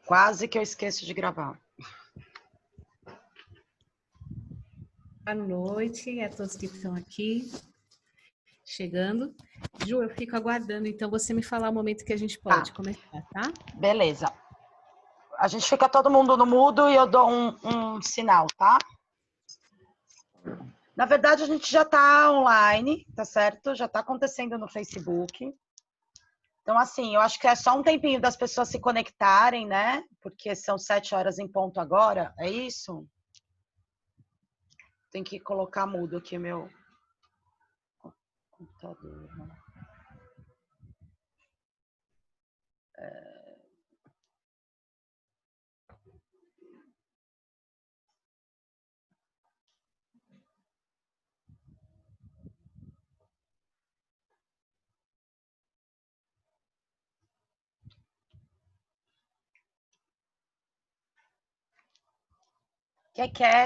Quase que eu esqueço de gravar. Boa noite a todos que estão aqui, chegando. Ju, eu fico aguardando, então você me falar o momento que a gente pode começar, tá? Beleza. A gente fica todo mundo no mudo e eu dou um sinal, tá? Na verdade, a gente já tá online, tá certo? Já tá acontecendo no Facebook. Então, assim, eu acho que é só um tempinho das pessoas se conectarem, né? Porque são 7 horas em ponto agora, é isso? Tem que colocar mudo aqui o meu computador.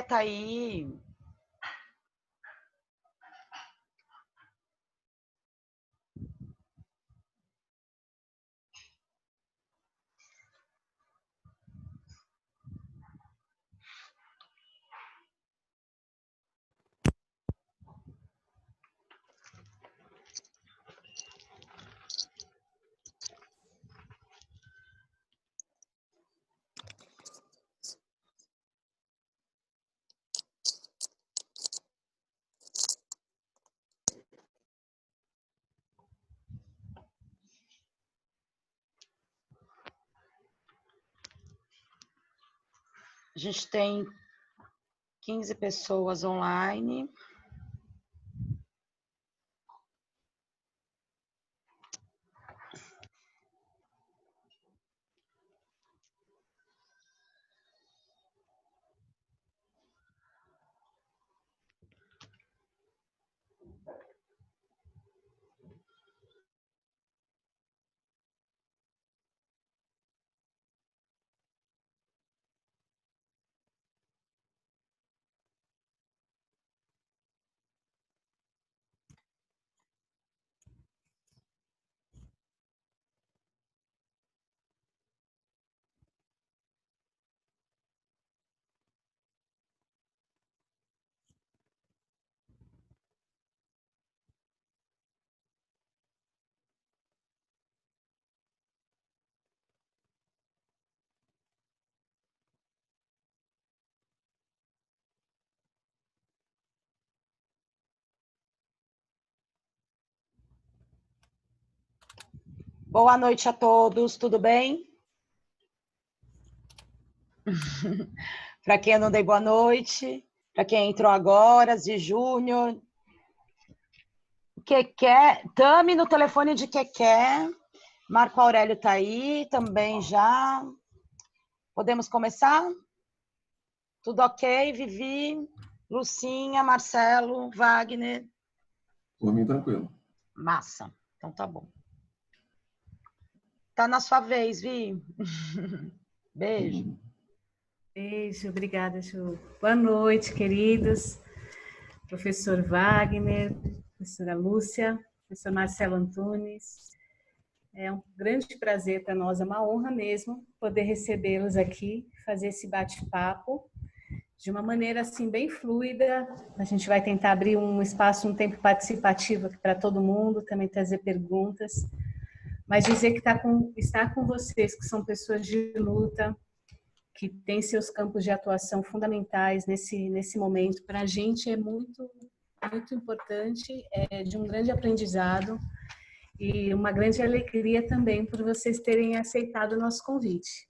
Tá aí. A gente tem 15 pessoas online. Boa noite a todos, tudo bem? Para quem eu não dei boa noite, para quem entrou agora, de Júnior, Keké, Tami no telefone de Keké, Marco Aurélio está aí também já. Podemos começar? Tudo ok, Vivi, Lucinha, Marcelo, Wagner? Por mim, tranquilo. Massa, então tá bom. Tá na sua vez, Vi. Beijo. Beijo, obrigada, Ju. Boa noite, queridos. Professor Wagner, professora Lúcia, professor Marcelo Antunes. É um grande prazer para nós, é uma honra mesmo poder recebê-los aqui, fazer esse bate-papo de uma maneira assim bem fluida. A gente vai tentar abrir um espaço, um tempo participativo aqui para todo mundo, também trazer perguntas, mas dizer que estar com vocês, que são pessoas de luta, que têm seus campos de atuação fundamentais nesse momento, para a gente é muito importante, é de um grande aprendizado e uma grande alegria também por vocês terem aceitado o nosso convite.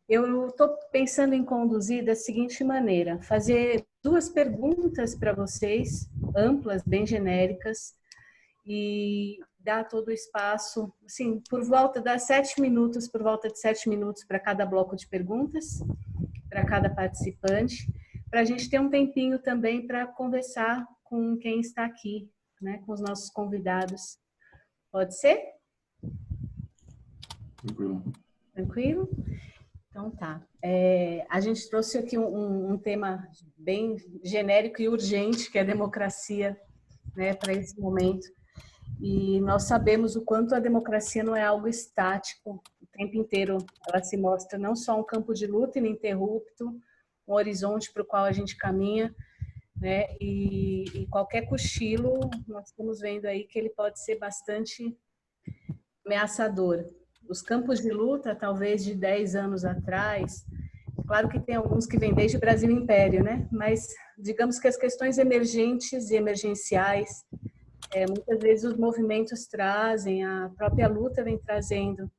Eu estou pensando em conduzir da seguinte maneira, fazer 2 perguntas para vocês, amplas, bem genéricas, e dar todo o espaço, assim, por volta de 7 minutos para cada bloco de perguntas, para cada participante, para a gente ter um tempinho também para conversar com quem está aqui, né, com os nossos convidados. Pode ser? Tranquilo. Tranquilo? Então tá. A gente trouxe aqui um tema bem genérico e urgente, que é a democracia, né, para esse momento. E nós sabemos o quanto a democracia não é algo estático, o tempo inteiro ela se mostra não só um campo de luta ininterrupto, um horizonte para o qual a gente caminha, né? E qualquer cochilo, nós estamos vendo aí que ele pode ser bastante ameaçador. Os campos de luta, talvez de 10 anos atrás, claro que tem alguns que vêm desde o Brasil Império, né? Mas digamos que as questões emergentes e emergenciais, muitas vezes os movimentos trazem, a própria luta vem trazendo.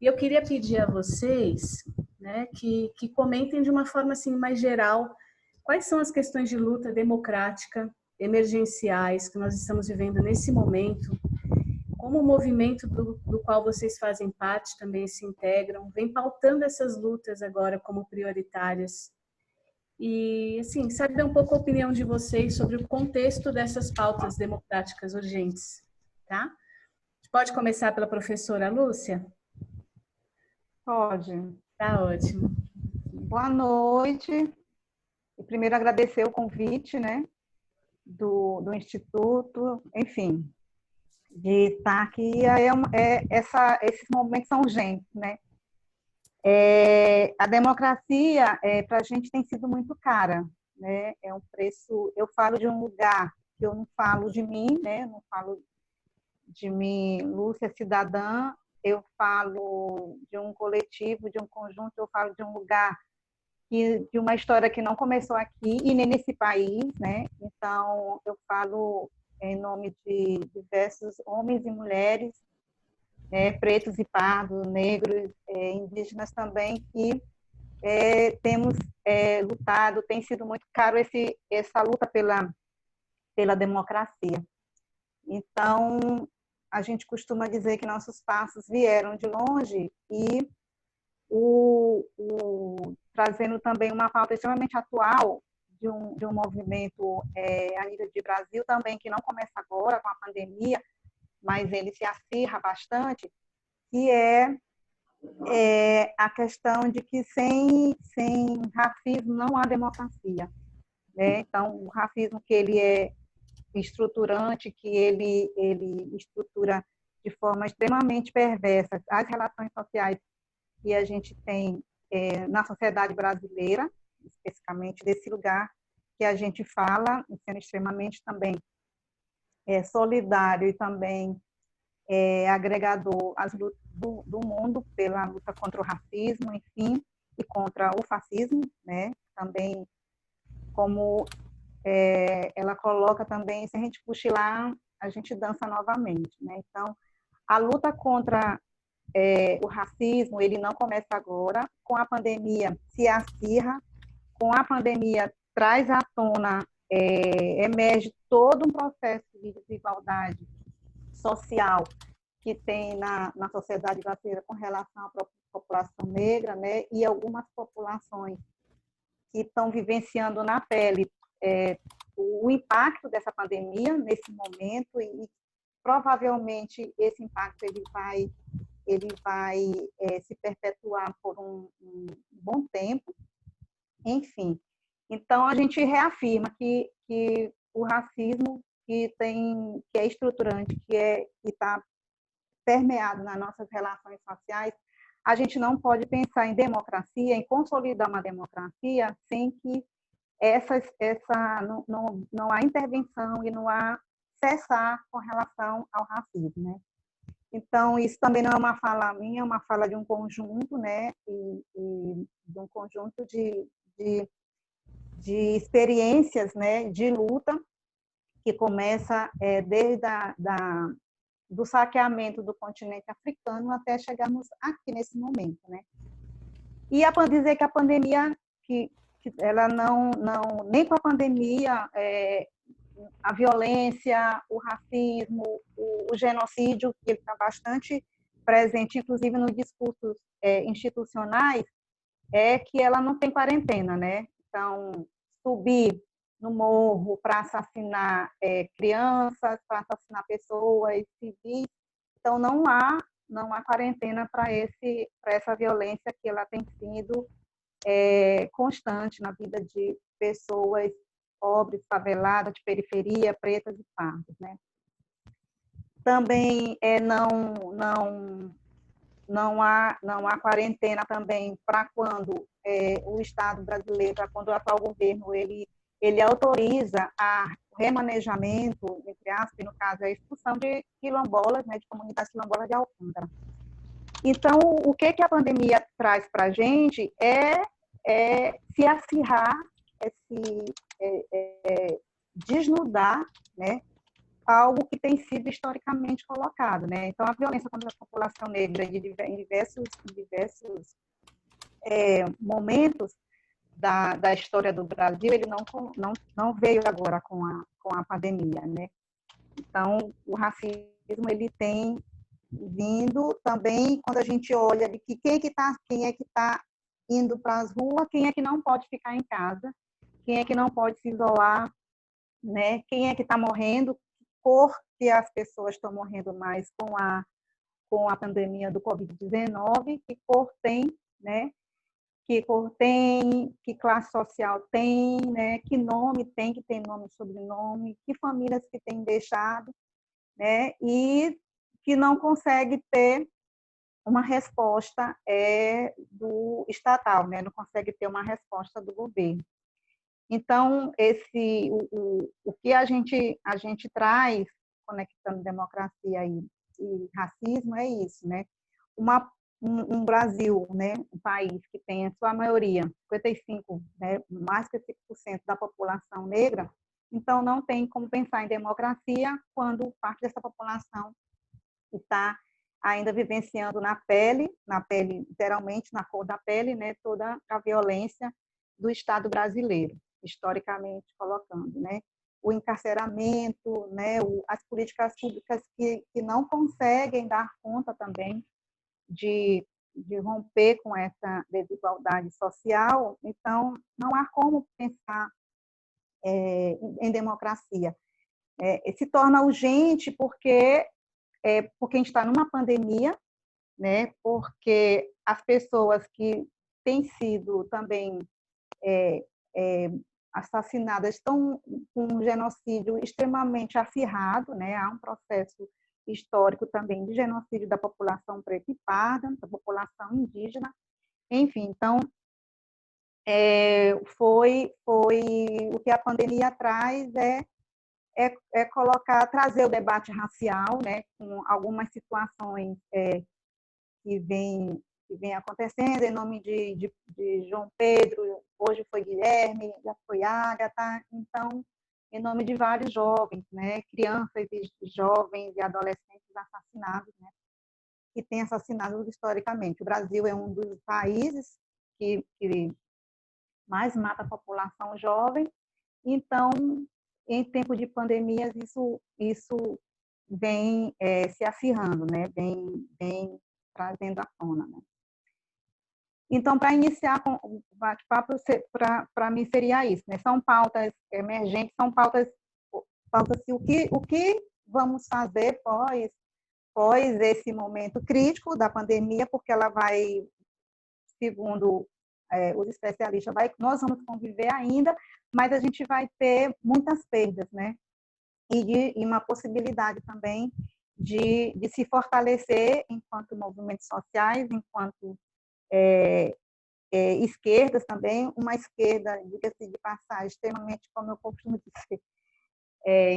E eu queria pedir a vocês, né, que comentem de uma forma assim mais geral quais são as questões de luta democrática emergenciais que nós estamos vivendo nesse momento, como o movimento do qual vocês fazem parte também se integram, vem pautando essas lutas agora como prioritárias. E, assim, saber um pouco a opinião de vocês sobre o contexto dessas pautas democráticas urgentes, tá? A gente pode começar pela professora Lúcia? Pode. Tá ótimo. Boa noite. E primeiro agradecer o convite, né, do Instituto, enfim, de estar aqui. Esses momentos são urgentes, né? A democracia, para a gente, tem sido muito cara, né? É um preço. Eu falo de um lugar que eu não falo de mim, né? Eu não falo de mim, Lúcia, cidadã. Eu falo de um coletivo, de um conjunto. Eu falo de um lugar de uma história que não começou aqui e nem nesse país, né? Então, eu falo em nome de diversos homens e mulheres, pretos e pardos, negros, indígenas também, que temos lutado, tem sido muito caro essa luta pela democracia. Então, a gente costuma dizer que nossos passos vieram de longe e trazendo também uma pauta extremamente atual de um movimento a nível de Brasil também, que não começa agora com a pandemia, mas ele se acirra bastante, que é a questão de que sem racismo não há democracia, né? Então, o racismo que ele é estruturante, que ele estrutura de forma extremamente perversa as relações sociais que a gente tem na sociedade brasileira, especificamente desse lugar que a gente fala, sendo extremamente também solidário e também agregador às lutas do mundo pela luta contra o racismo, enfim, e contra o fascismo, né? Também, como ela coloca também, se a gente cochilar, a gente dança novamente, né? Então, a luta contra o racismo, ele não começa agora, com a pandemia se acirra, com a pandemia traz à tona, emerge todo um processo de desigualdade social que tem na sociedade brasileira com relação à população negra, né, e algumas populações que estão vivenciando na pele o impacto dessa pandemia nesse momento e provavelmente esse impacto ele vai se perpetuar por um bom tempo, enfim. Então, a gente reafirma que o racismo que é estruturante, que está permeado nas nossas relações sociais, a gente não pode pensar em democracia, em consolidar uma democracia, sem que não há intervenção e não há cessar com relação ao racismo, né? Então, isso também não é uma fala minha, é uma fala de um conjunto, né? E de um conjunto de experiências, né? De luta, que começa desde do saqueamento do continente africano até chegarmos aqui nesse momento, né? E dizer que a pandemia, que ela não nem com a pandemia, a violência, o racismo, o genocídio, que ele está bastante presente, inclusive nos discursos institucionais, é que ela não tem quarentena, né? Então, subir no morro para assassinar crianças, para assassinar pessoas civis, então não há quarentena para essa violência que ela tem sido constante na vida de pessoas pobres, faveladas, de periferia, pretas e pardas, né? Também não há quarentena também para quando o Estado brasileiro, para quando o atual governo, ele autoriza o remanejamento, entre aspas, no caso, a expulsão de quilombolas, né, de comunidades quilombolas de Alcântara. Então, o que a pandemia traz para a gente é se acirrar, desnudar, né, algo que tem sido historicamente colocado, né? Então, a violência contra a população negra em diversos momentos da história do Brasil, ele não veio agora com a pandemia, né? Então, o racismo, ele tem vindo também, quando a gente olha de que quem é que tá indo para as ruas, quem é que não pode ficar em casa, quem é que não pode se isolar, né? Quem é que está morrendo, que cor que as pessoas estão morrendo mais com a pandemia do Covid-19, que cor tem, né? Que cor tem, que classe social tem, né? Que nome tem, que tem nome e sobrenome, que famílias que tem deixado, né? E que não consegue ter uma resposta do estatal, né? Não consegue ter uma resposta do governo. Então, o que a gente traz, conectando democracia e racismo, é isso, né? Um Brasil, né? Um país que tem a sua maioria, 55%, né? Mais que 5% da população negra, então não tem como pensar em democracia quando parte dessa população está ainda vivenciando na pele, literalmente na cor da pele, né? Toda a violência do Estado brasileiro, historicamente colocando, né? O encarceramento, né? As políticas públicas que não conseguem dar conta também de romper com essa desigualdade social. Então, não há como pensar em democracia. Se torna urgente porque a gente está numa pandemia, né? Porque as pessoas que têm sido também assassinadas estão com um genocídio extremamente acirrado, né? Há um processo histórico também de genocídio da população preta e parda, da população indígena, enfim. Então, foi o que a pandemia traz trazer o debate racial, né? Com algumas situações que vem acontecendo em nome de João Pedro, hoje foi Guilherme, já foi Ágata, então, em nome de vários jovens, né, crianças e jovens e adolescentes assassinados, né, que têm assassinado historicamente. O Brasil é um dos países que mais mata a população jovem, então, em tempo de pandemias, isso vem se acirrando, né, vem trazendo à tona, né? Então, para iniciar com o bate-papo, para mim seria isso, né? São pautas emergentes, são pautas assim, o que vamos fazer pós esse momento crítico da pandemia, porque ela vai, segundo os especialistas, nós vamos conviver ainda, mas a gente vai ter muitas perdas, né? E uma possibilidade também de se fortalecer enquanto movimentos sociais, enquanto esquerdas também, uma esquerda, diga-se de passagem, extremamente, como eu costumo dizer,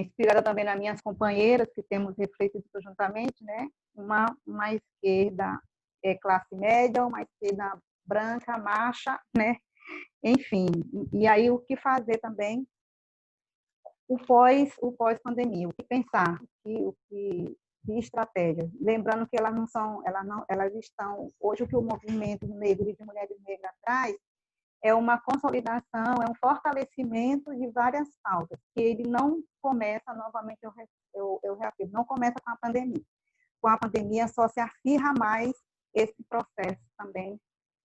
inspirada também nas minhas companheiras, que temos refletido conjuntamente, né? Uma esquerda classe média, uma esquerda branca, macha, né? Enfim, e aí o que fazer também o pós-pandemia, o que pensar, de estratégias, lembrando que elas estão, hoje o que o movimento negro e de mulheres negras traz é uma consolidação, é um fortalecimento de várias pautas, que ele não começa, novamente eu reafirmo, não começa com a pandemia. Com a pandemia só se acirra mais esse processo também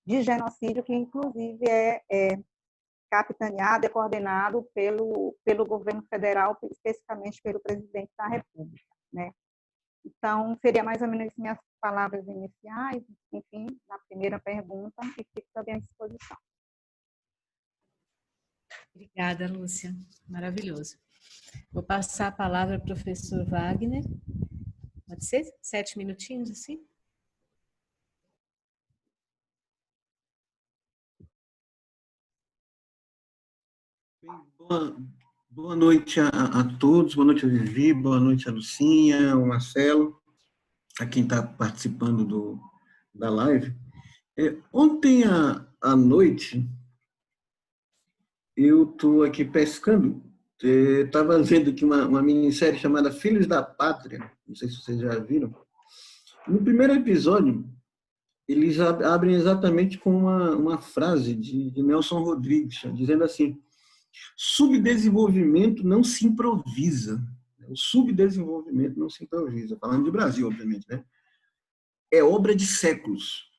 de genocídio, que inclusive é capitaneado e coordenado pelo governo federal, especificamente pelo presidente da República, né? Então, seria mais ou menos minhas palavras iniciais, enfim, na primeira pergunta, e fico também à disposição. Obrigada, Lúcia. Maravilhoso. Vou passar a palavra ao professor Wagner. Pode ser? 7 minutinhos, assim? Boa noite a todos, boa noite a Vivi, boa noite a Lucinha, ao Marcelo, a quem está participando da live. Ontem à noite, eu estou aqui pescando, estava vendo aqui uma minissérie chamada Filhos da Pátria, não sei se vocês já viram. No primeiro episódio, eles abrem exatamente com uma frase de Nelson Rodrigues, dizendo assim: subdesenvolvimento não se improvisa. O subdesenvolvimento não se improvisa. Falando de Brasil, obviamente, né? É obra de séculos.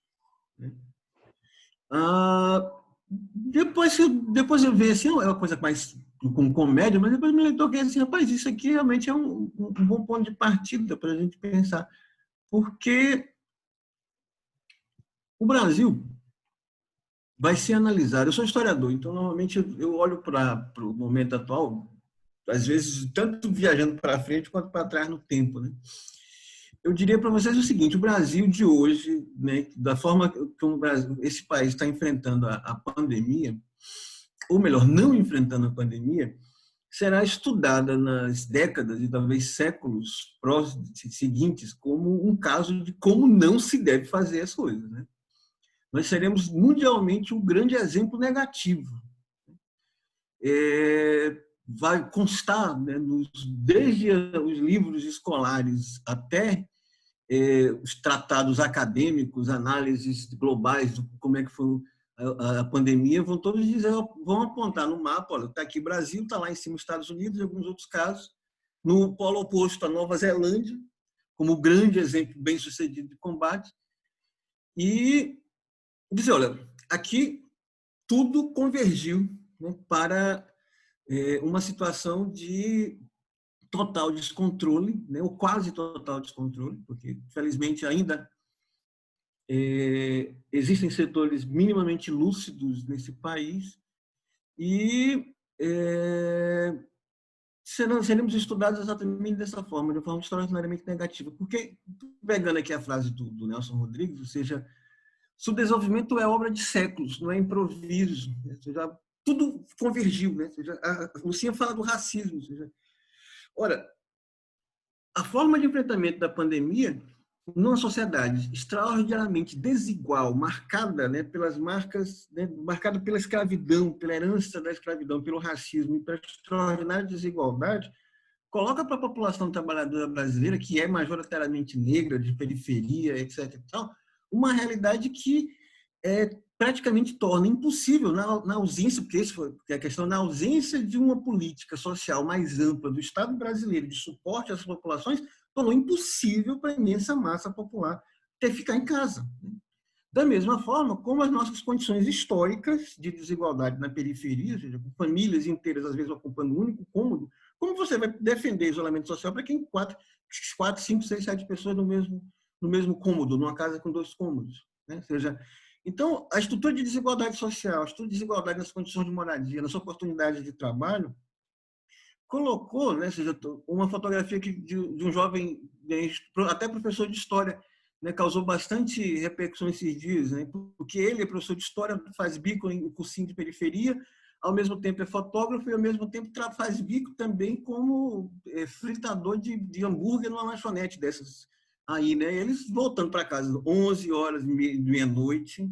Depois eu vi assim, é uma coisa mais com comédia, mas depois me toquei assim, rapaz, isso aqui realmente é um bom ponto de partida para a gente pensar. Porque o Brasil vai ser analisado. Eu sou historiador, então normalmente eu olho para o momento atual, às vezes tanto viajando para frente quanto para trás no tempo, né? Eu diria para vocês o seguinte: o Brasil de hoje, né, da forma como esse país está enfrentando a pandemia, ou melhor, não enfrentando a pandemia, será estudada nas décadas e talvez séculos seguintes como um caso de como não se deve fazer as coisas, né? Nós seremos mundialmente um grande exemplo negativo. Vai constar, né, desde os livros escolares até os tratados acadêmicos, análises globais de como é que foi a pandemia, vão todos dizer, vão apontar no mapa, olha, está aqui Brasil, está lá em cima Estados Unidos, em alguns outros casos, no polo oposto a Nova Zelândia, como grande exemplo bem-sucedido de combate, e dizer, olha, aqui tudo convergiu, né, para uma situação de total descontrole, né, ou quase total descontrole, porque, felizmente, ainda existem setores minimamente lúcidos nesse país e seremos estudados exatamente dessa forma, de uma forma extraordinariamente negativa. Porque, pegando aqui a frase do Nelson Rodrigues, ou seja, subdesenvolvimento é obra de séculos, não é improviso. Né? Ou seja, tudo convergiu. Né? Ou seja, a Lucinha fala do racismo. Ou seja, ora, a forma de enfrentamento da pandemia, numa sociedade extraordinariamente desigual, marcada, né, pelas marcas, né, marcada pela escravidão, pela herança da escravidão, pelo racismo e pela extraordinária desigualdade, coloca para a população trabalhadora brasileira, que é majoritariamente negra, de periferia, etc. e tal, uma realidade que praticamente torna impossível, na ausência, porque isso foi a questão, na ausência de uma política social mais ampla do Estado brasileiro de suporte às populações, tornou impossível para a imensa massa popular ter que ficar em casa. Da mesma forma como as nossas condições históricas de desigualdade na periferia, ou seja, com famílias inteiras, às vezes, ocupando um único cômodo, como você vai defender isolamento social para quem 4, 5, 6, 7 pessoas no mesmo cômodo, numa casa com 2 cômodos? Né? Ou seja, então, a estrutura de desigualdade social, a estrutura de desigualdade nas condições de moradia, nas oportunidades de trabalho, colocou, né, seja, uma fotografia de um jovem, até professor de história, né, causou bastante repercussão esses dias, né, porque ele é professor de história, faz bico em cursinho de periferia, ao mesmo tempo é fotógrafo e ao mesmo tempo faz bico também como fritador de hambúrguer numa lanchonete dessas aí, né? Eles voltando para casa 11 horas, meia-noite,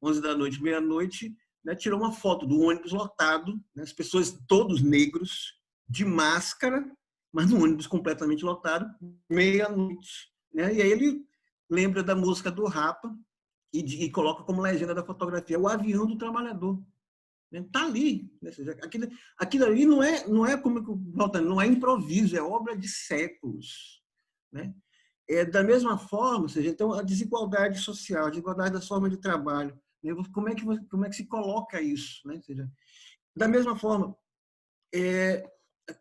11 da noite, meia-noite, né, tirou uma foto do ônibus lotado, né, as pessoas todos negros, de máscara, mas no ônibus completamente lotado, meia-noite. Né? E aí ele lembra da música do Rapa e coloca como legenda da fotografia o avião do trabalhador. Está ali. Né? Aquilo ali não é como voltando, não é improviso, é obra de séculos. Né? Da mesma forma, ou seja, então a desigualdade social, a desigualdade das formas de trabalho, né? Como é que se coloca isso? Né? Ou seja, da mesma forma,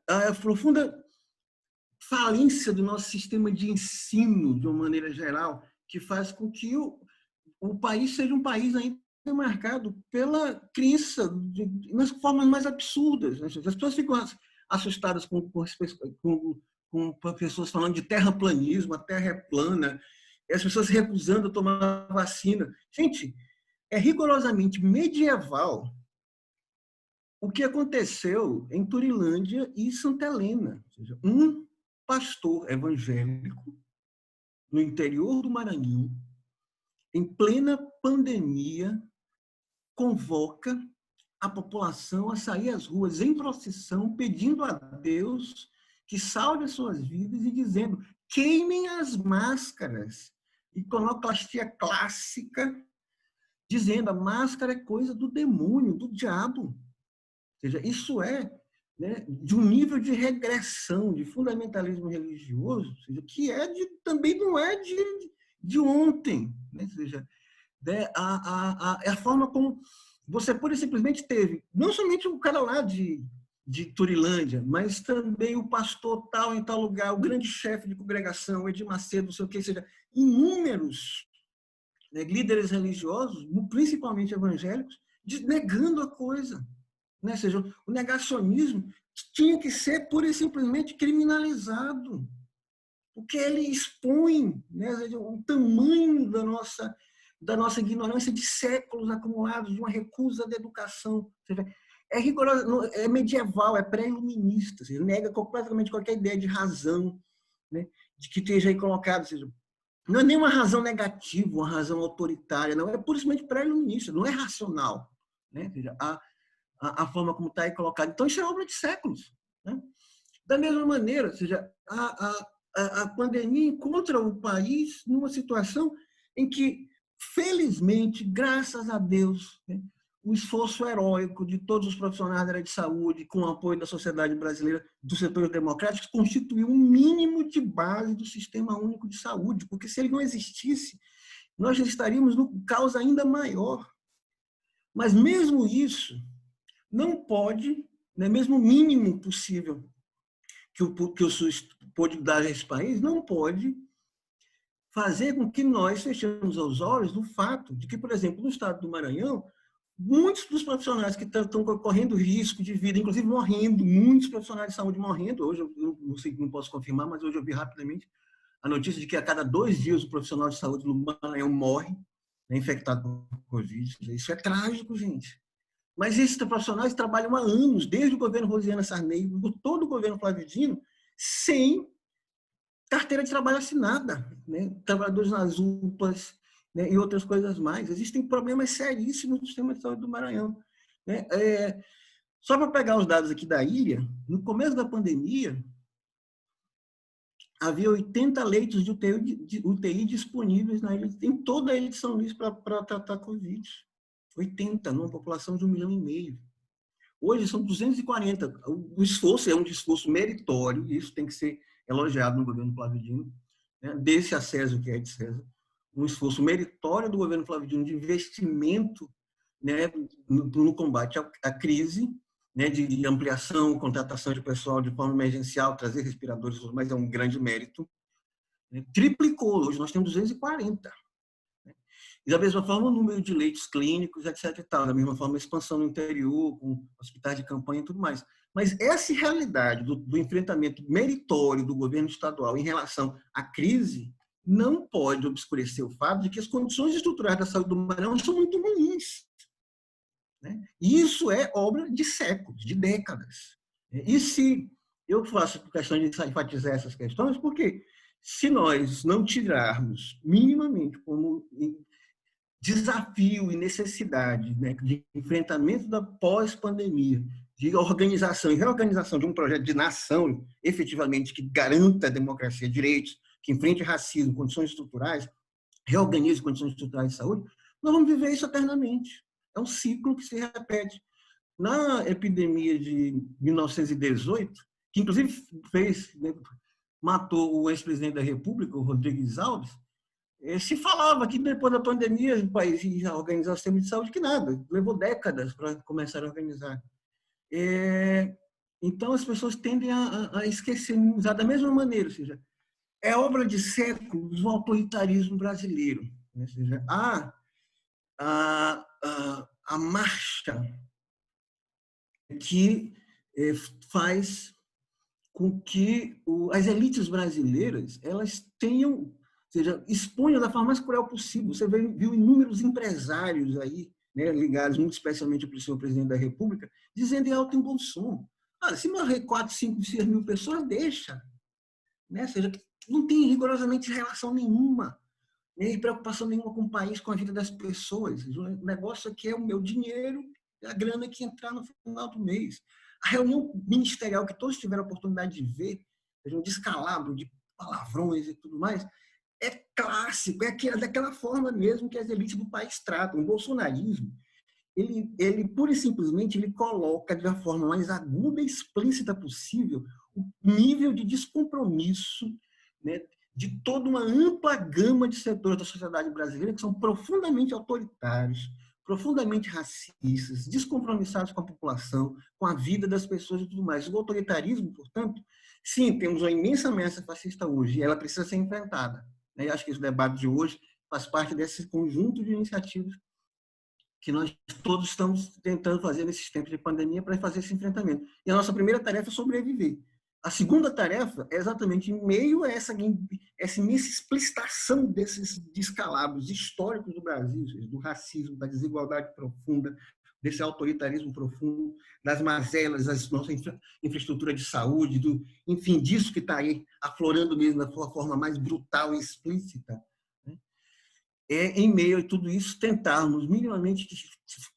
a profunda falência do nosso sistema de ensino, de uma maneira geral, que faz com que o país seja um país ainda marcado pela crença nas formas mais absurdas. Né? As pessoas ficam assustadas com pessoas falando de terraplanismo, a terra é plana, e as pessoas se recusando a tomar vacina. Gente, é rigorosamente medieval o que aconteceu em Turilândia e Santa Helena. Ou seja, um pastor evangélico no interior do Maranhão, em plena pandemia, convoca a população a sair às ruas em procissão, pedindo a Deus que salve as suas vidas e dizendo: queimem as máscaras. Iconoclastia clássica, dizendo: a máscara é coisa do demônio, do diabo. Ou seja, isso é, né, de um nível de regressão, de fundamentalismo religioso, ou seja, que também não é de ontem. Né? Ou seja, a forma como você pura e simplesmente teve, não somente o cara lá de Turilândia, mas também o pastor tal em tal lugar, o grande chefe de congregação, o Edir Macedo, não sei o que, ou seja, inúmeros, né, líderes religiosos, principalmente evangélicos, negando a coisa. Né? Ou seja, o negacionismo tinha que ser pura e simplesmente criminalizado, porque ele expõe, né, o tamanho da nossa ignorância de séculos acumulados, de uma recusa da educação. Ou seja, é rigoroso, é medieval, é pré-iluminista, nega completamente qualquer ideia de razão, né, de que esteja aí colocado. Ou seja, não é nem uma razão negativa, uma razão autoritária, não, é puramente pré-iluminista, não é racional. Né? Ou seja, a forma como está aí colocado. Então, isso é obra de séculos. Né? Da mesma maneira, ou seja, a pandemia encontra o país numa situação em que, felizmente, graças a Deus, né, o esforço heróico de todos os profissionais da área de saúde, com o apoio da sociedade brasileira, dos setores democráticos, constituiu um mínimo de base do Sistema Único de Saúde, porque se ele não existisse, nós estaríamos num caos ainda maior. Mas mesmo isso não pode, né, mesmo o mínimo possível que o SUS pode dar a esse país, não pode fazer com que nós fechemos os olhos do fato de que, por exemplo, no estado do Maranhão, muitos dos profissionais que estão correndo risco de vida, inclusive morrendo, muitos profissionais de saúde morrendo, hoje eu não sei, não posso confirmar, mas hoje eu vi rapidamente a notícia de que a cada 2 dias o profissional de saúde no Maranhão morre, né, infectado por Covid. Isso é trágico, gente. Mas esses profissionais trabalham há anos, desde o governo Rosiana Sarney, por todo o governo Flávio Dino, sem carteira de trabalho assinada, né? Trabalhadores nas UPAs, né? E outras coisas mais. Existem problemas seríssimos no sistema de saúde do Maranhão. Né? Só para pegar os dados aqui da ilha, no começo da pandemia, havia 80 leitos de UTI disponíveis na ilha, em toda a ilha de São Luís para tratar Covid. 80, numa população de 1,5 milhão. Hoje são 240. O esforço é um esforço meritório, e isso tem que ser elogiado no governo Flávio Dino, né? Desse a César o que é de César. Um esforço meritório do governo Flávio Dino de investimento, né, no combate à crise, né, de ampliação, contratação de pessoal de forma emergencial, trazer respiradores, mas é um grande mérito. Né? Triplicou, hoje nós temos 240. E da mesma forma o número de leitos clínicos, etc. E tal. Da mesma forma a expansão no interior, com hospitais de campanha e tudo mais. Mas essa realidade do enfrentamento meritório do governo estadual em relação à crise não pode obscurecer o fato de que as condições estruturais da saúde do Maranhão são muito ruins. Né? E isso é obra de séculos, de décadas. E se eu faço questão de enfatizar essas questões, porque se nós não tirarmos minimamente como desafio e necessidade, né, de enfrentamento da pós-pandemia, de organização e reorganização de um projeto de nação, efetivamente, que garanta a democracia, direitos, que enfrente racismo, condições estruturais, reorganize condições estruturais de saúde, nós vamos viver isso eternamente. É um ciclo que se repete. Na epidemia de 1918, que inclusive né, matou o ex-presidente da República, o Rodrigues Alves, se falava que depois da pandemia o país ia organizar o sistema de saúde, que nada, levou décadas para começar a organizar. Então as pessoas tendem a esquecer, usar da mesma maneira, ou seja, é obra de séculos o autoritarismo brasileiro. Ou seja, a marcha que faz com que as elites brasileiras elas tenham, ou seja, exponham da forma mais cruel possível. Você viu inúmeros empresários aí, né, ligados muito especialmente ao senhor presidente da República, dizendo em alto e bom som: se morrer 4, 5, 6 mil pessoas, deixa. Né? Ou seja, não tem rigorosamente relação nenhuma, né, e preocupação nenhuma com o país, com a vida das pessoas. O negócio aqui é o meu dinheiro, a grana que entrar no final do mês. A reunião ministerial que todos tiveram a oportunidade de ver, um descalabro de palavrões e tudo mais, é clássico, é daquela forma mesmo que as elites do país tratam. O bolsonarismo, ele pura e simplesmente ele coloca de uma forma mais aguda e explícita possível o nível de descompromisso, né, de toda uma ampla gama de setores da sociedade brasileira que são profundamente autoritários, profundamente racistas, descompromissados com a população, com a vida das pessoas e tudo mais. O autoritarismo, portanto, sim, temos uma imensa ameaça fascista hoje e ela precisa ser enfrentada. Eu acho que esse debate de hoje faz parte desse conjunto de iniciativas que nós todos estamos tentando fazer nesses tempos de pandemia para fazer esse enfrentamento. E a nossa primeira tarefa é sobreviver. A segunda tarefa é exatamente em meio a essa imensa explicitação desses descalabros históricos do Brasil, do racismo, da desigualdade profunda, desse autoritarismo profundo, das mazelas da nossa infraestrutura de saúde, enfim, disso que está aí aflorando mesmo da sua forma mais brutal e explícita. Em meio a tudo isso, tentarmos minimamente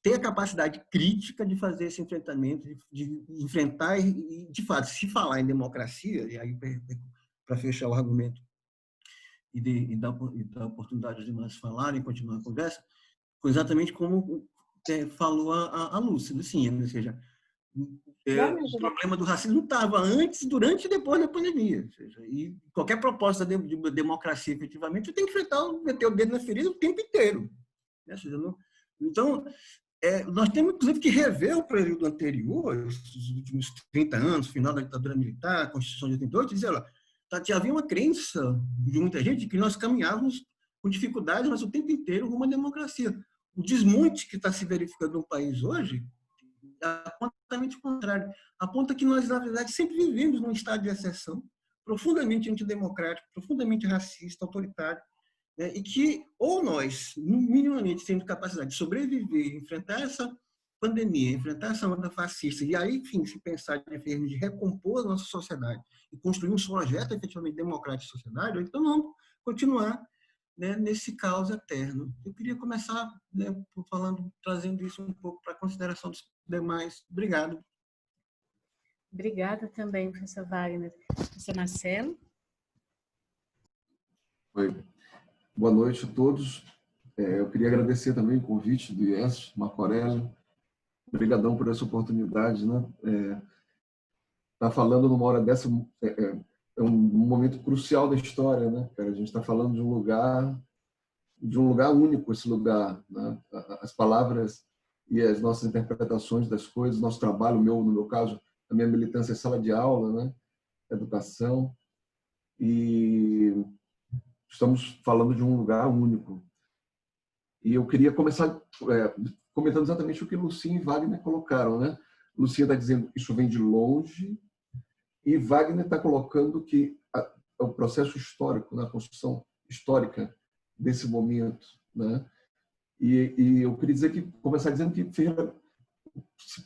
ter a capacidade crítica de fazer esse enfrentamento, de enfrentar e, de fato, se falar em democracia, e aí para fechar o argumento e dar oportunidade de nós falarem, continuar a conversa, foi exatamente como falou a Lúcia, ou seja, o problema do racismo estava antes, durante e depois da pandemia. Ou seja, e qualquer proposta de democracia, efetivamente, tem que meter o dedo na ferida o tempo inteiro. Ou seja, então, nós temos, inclusive, que rever o período anterior, os últimos 30 anos, final da ditadura militar, a Constituição de 88, e dizer, havia uma crença de muita gente que nós caminhávamos com dificuldades, mas o tempo inteiro rumo à democracia. O desmonte que está se verificando no país hoje é completamente o contrário. Aponta que nós, na verdade, sempre vivemos num estado de exceção, profundamente antidemocrático, profundamente racista, autoritário, né? E que, ou nós, minimamente, temos capacidade de sobreviver, enfrentar essa pandemia, enfrentar essa onda fascista, e aí, enfim, se pensar em termos de recompor a nossa sociedade e construir um projeto efetivamente democrático e societário, então vamos continuar, né, nesse caos eterno. Eu queria começar, né, trazendo isso um pouco para a consideração dos demais. Obrigado. Obrigada também, professor Wagner. Professor Marcelo? Oi. Boa noite a todos. Eu queria agradecer também o convite do IES, Marco Aurélio. Obrigadão por essa oportunidade, né? Tá falando numa hora dessa, é um momento crucial da história, né, cara? A gente está falando de um lugar único, esse lugar, né? As palavras e as nossas interpretações das coisas, nosso trabalho, no meu caso, a minha militância é sala de aula, né? Educação, e estamos falando de um lugar único. E eu queria começar comentando exatamente o que Lucinha e Wagner colocaram, né? Lucinha está dizendo que isso vem de longe, e Wagner está colocando que o processo histórico, na construção histórica desse momento, né? E eu queria começar dizendo que Ferreira,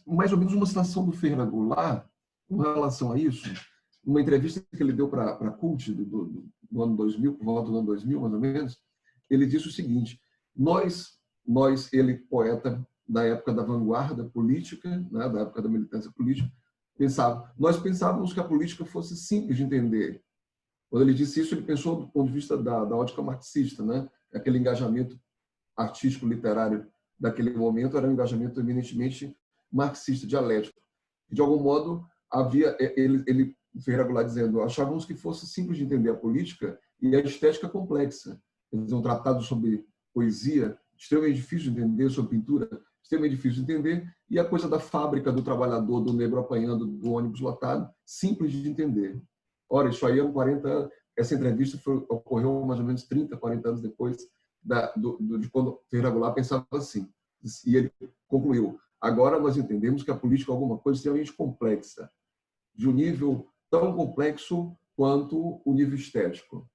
mais ou menos uma citação do Ferreira Goulart com relação a isso, uma entrevista que ele deu para a CULT no ano 2000, por volta do ano 2000, mais ou menos, ele disse o seguinte: ele, poeta da época da vanguarda política, né, da época da militância política, nós pensávamos que a política fosse simples de entender. Quando ele disse isso, ele pensou do ponto de vista da ótica marxista, né? Aquele engajamento artístico, literário daquele momento era um engajamento eminentemente marxista, dialético. De algum modo, havia Ferreira Goulart dizendo, achávamos que fosse simples de entender a política e a estética complexa. Quer dizer, um tratado sobre poesia, extremamente difícil de entender, sobre pintura, extremamente difícil de entender, e a coisa da fábrica, do trabalhador, do negro apanhando, do ônibus lotado, simples de entender. Ora, isso aí é 40 anos. Essa entrevista ocorreu mais ou menos 30, 40 anos depois de quando Ferreira Goulart pensava assim. E ele concluiu: agora nós entendemos que a política é alguma coisa extremamente complexa, de um nível tão complexo quanto o nível estético.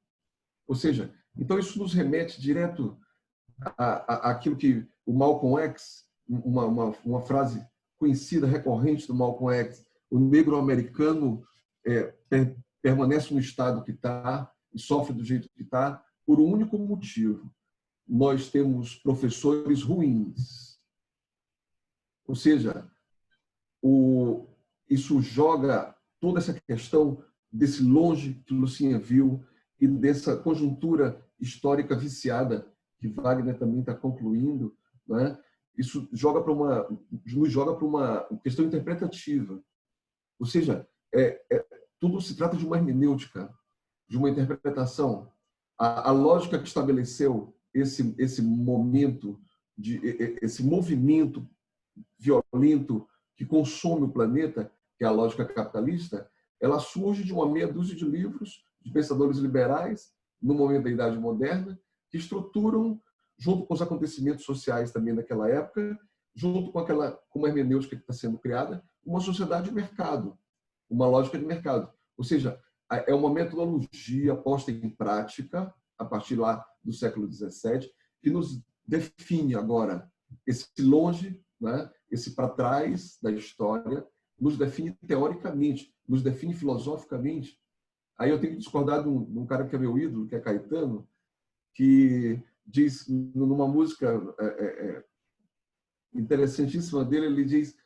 Ou seja, então isso nos remete direto àquilo que o Malcolm X uma frase conhecida, recorrente do Malcolm X: o negro americano permanece no estado que está e sofre do jeito que está por um único motivo: nós temos professores ruins. Ou seja, isso joga toda essa questão desse longe que Lucinha viu e dessa conjuntura histórica viciada que Wagner também está concluindo, né? Isso nos joga para uma questão interpretativa. Ou seja, tudo se trata de uma hermenêutica, de uma interpretação. A lógica que estabeleceu esse momento, esse movimento violento que consome o planeta, que é a lógica capitalista, ela surge de uma meia dúzia de livros de pensadores liberais, no momento da Idade Moderna, que estruturam, junto com os acontecimentos sociais também daquela época, junto com uma hermenêutica que está sendo criada, uma sociedade de mercado, uma lógica de mercado. Ou seja, é uma metodologia posta em prática, a partir lá do século XVII, que nos define agora esse longe, né, esse para trás da história, nos define teoricamente, nos define filosoficamente. Aí eu tenho que discordar de um cara que é meu ídolo, que é Caetano, que diz, numa música interessantíssima dele, ele diz: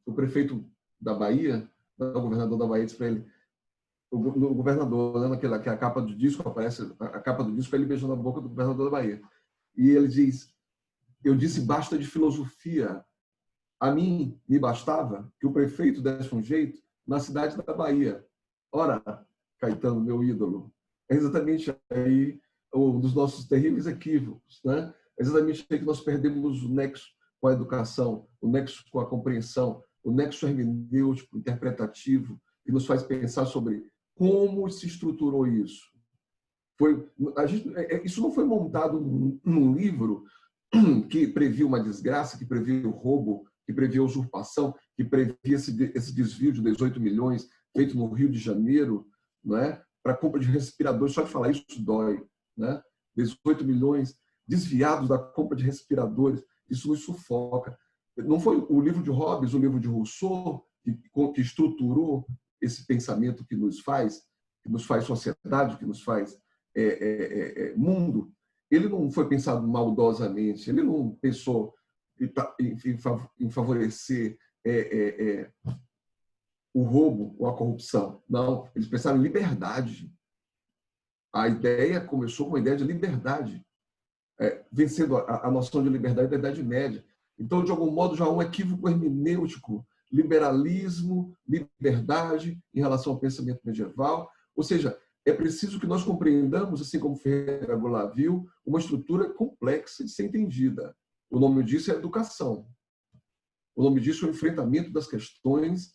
o prefeito da Bahia, o governador da Bahia, diz para ele, o governador, né, que a capa do disco aparece, a capa do disco é ele beijando a boca do governador da Bahia. E ele diz: eu disse basta de filosofia. A mim me bastava que o prefeito desse um jeito na cidade da Bahia. Ora, Caetano, meu ídolo, é exatamente aí um dos nossos terríveis equívocos, né? É exatamente aí que nós perdemos o nexo com a educação, o nexo com a compreensão, o nexo hermenêutico, interpretativo, que nos faz pensar sobre como se estruturou isso. Isso não foi montado num livro que previa uma desgraça, que previa o roubo, que previa a usurpação, que previa esse desvio de 18 milhões feito no Rio de Janeiro, não é? Para compra de respiradores. Só de falar isso dói, né? 18 milhões desviados da compra de respiradores. Isso nos sufoca. Não foi o livro de Hobbes, o livro de Rousseau, que estruturou esse pensamento que nos faz sociedade, que nos faz mundo. Ele não foi pensado maldosamente, ele não pensou em favorecer o roubo ou a corrupção. Não, eles pensaram em liberdade. A ideia começou com uma ideia de liberdade, vencendo a noção de liberdade da Idade Média. Então, de algum modo, já há um equívoco hermenêutico, liberalismo, liberdade em relação ao pensamento medieval. Ou seja, é preciso que nós compreendamos, assim como Ferreira Goulart viu, uma estrutura complexa de ser entendida. O nome disso é educação. O nome disso é o enfrentamento das questões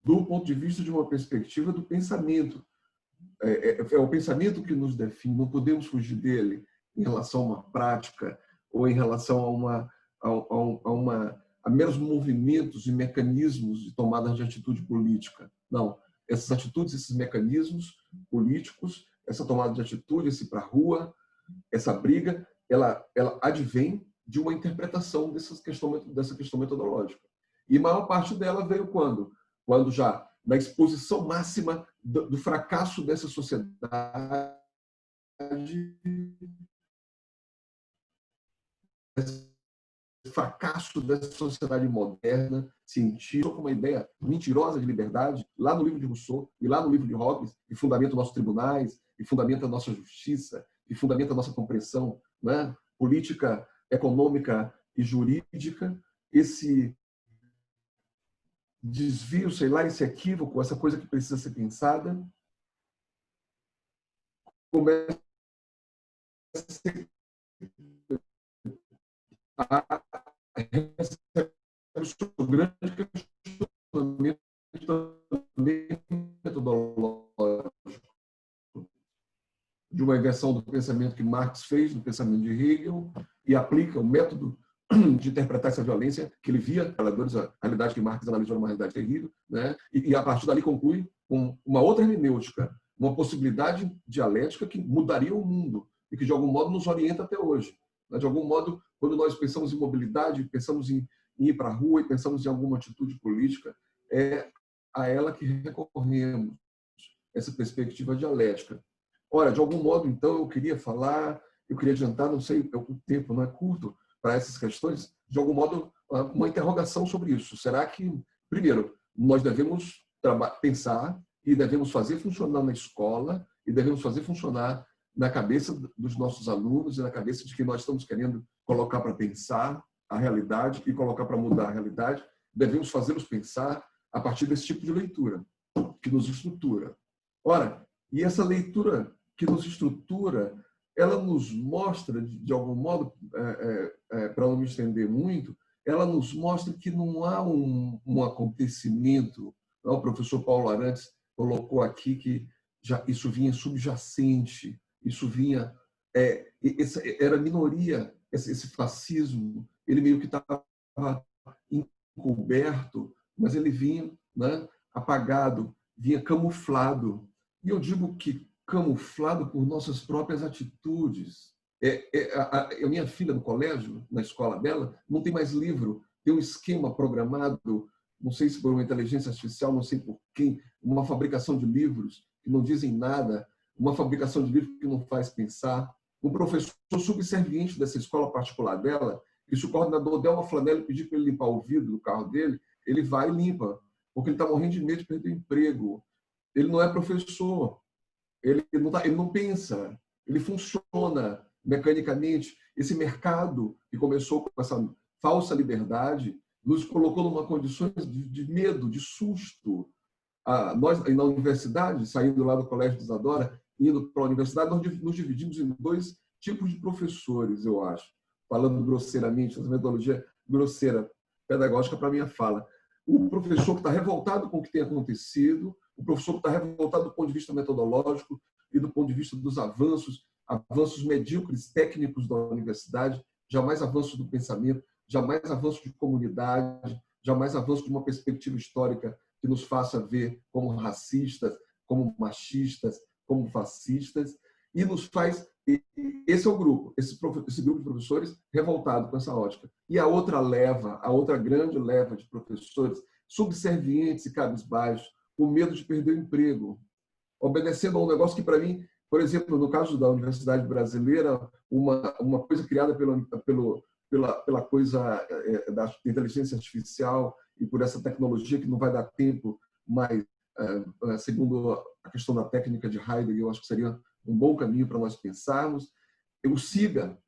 do ponto de vista de uma perspectiva do pensamento. É o pensamento que nos define, não podemos fugir dele em relação a uma prática ou em relação a meros movimentos e mecanismos de tomada de atitude política. Não. Essas atitudes, esses mecanismos políticos, essa tomada de atitude, esse ir para a rua, essa briga, ela advém de uma interpretação dessa questão metodológica. E a maior parte dela veio quando? Quando já, na exposição máxima do fracasso dessa sociedade, fracasso dessa sociedade moderna, científica, com uma ideia mentirosa de liberdade, lá no livro de Rousseau e lá no livro de Hobbes, que fundamenta nossos tribunais, que fundamenta a nossa justiça, que fundamenta a nossa compreensão, né? Política, econômica e jurídica. Esse desvio, sei lá, esse equívoco, essa coisa que precisa ser pensada, começa a o grande questionamento também metodológico de uma inversão do pensamento que Marx fez, do pensamento de Hegel, e aplica o método de interpretar essa violência que ele via, a realidade que Marx analisou uma realidade terrível, né? E a partir dali conclui com uma outra hermenêutica, uma possibilidade dialética que mudaria o mundo e que de algum modo nos orienta até hoje. De algum modo, quando nós pensamos em mobilidade, pensamos em ir para a rua e pensamos em alguma atitude política, é a ela que recorremos, essa perspectiva dialética. Ora, de algum modo, então, eu queria adiantar, não sei, o tempo não é curto para essas questões, de algum modo, uma interrogação sobre isso. Será que, primeiro, nós devemos pensar e devemos fazer funcionar na escola e devemos fazer funcionar na cabeça dos nossos alunos e na cabeça de quem nós estamos querendo colocar para pensar a realidade e colocar para mudar a realidade, devemos fazê-los pensar a partir desse tipo de leitura, que nos estrutura. Ora, e essa leitura que nos estrutura, ela nos mostra, de algum modo, para não me estender muito, ela nos mostra que não há um acontecimento. O professor Paulo Arantes colocou aqui que isso vinha subjacente, isso vinha... era minoria, esse fascismo, ele meio que estava encoberto, mas ele vinha, né, apagado, vinha camuflado. E eu digo que camuflado por nossas próprias atitudes. A minha filha no colégio, na escola dela, não tem mais livro, tem um esquema programado, não sei se por uma inteligência artificial, não sei por quem, uma fabricação de livros que não dizem nada, uma fabricação de livros que não faz pensar. Um professor subserviente dessa escola particular dela, que se o coordenador der uma flanela e pedir para ele limpar o vidro do carro dele, ele vai e limpa, porque ele está morrendo de medo de perder o emprego. Ele não é professor, ele não pensa, ele funciona mecanicamente. Esse mercado que começou com essa falsa liberdade nos colocou numa condições de medo, de susto. Nós, na universidade, saindo lá do Colégio de Isadora, indo para a universidade, nós nos dividimos em dois tipos de professores, eu acho. Falando grosseiramente, essa metodologia grosseira pedagógica para a minha fala. O professor que está revoltado com o que tem acontecido, o professor que está revoltado do ponto de vista metodológico e do ponto de vista dos avanços medíocres técnicos da universidade, jamais avanços do pensamento, jamais avanços de comunidade, jamais avanços de uma perspectiva histórica que nos faça ver como racistas, como machistas, como fascistas, e nos faz... Esse é o grupo, esse grupo de professores revoltado com essa ótica. E a outra grande leva de professores subservientes e cabisbaixos, com medo de perder o emprego, obedecendo a um negócio que, para mim, por exemplo, no caso da Universidade Brasileira, uma coisa criada pela coisa da inteligência artificial e por essa tecnologia que não vai dar tempo, mas, segundo a questão da técnica de Heidegger, eu acho que seria um bom caminho para nós pensarmos. O SIGA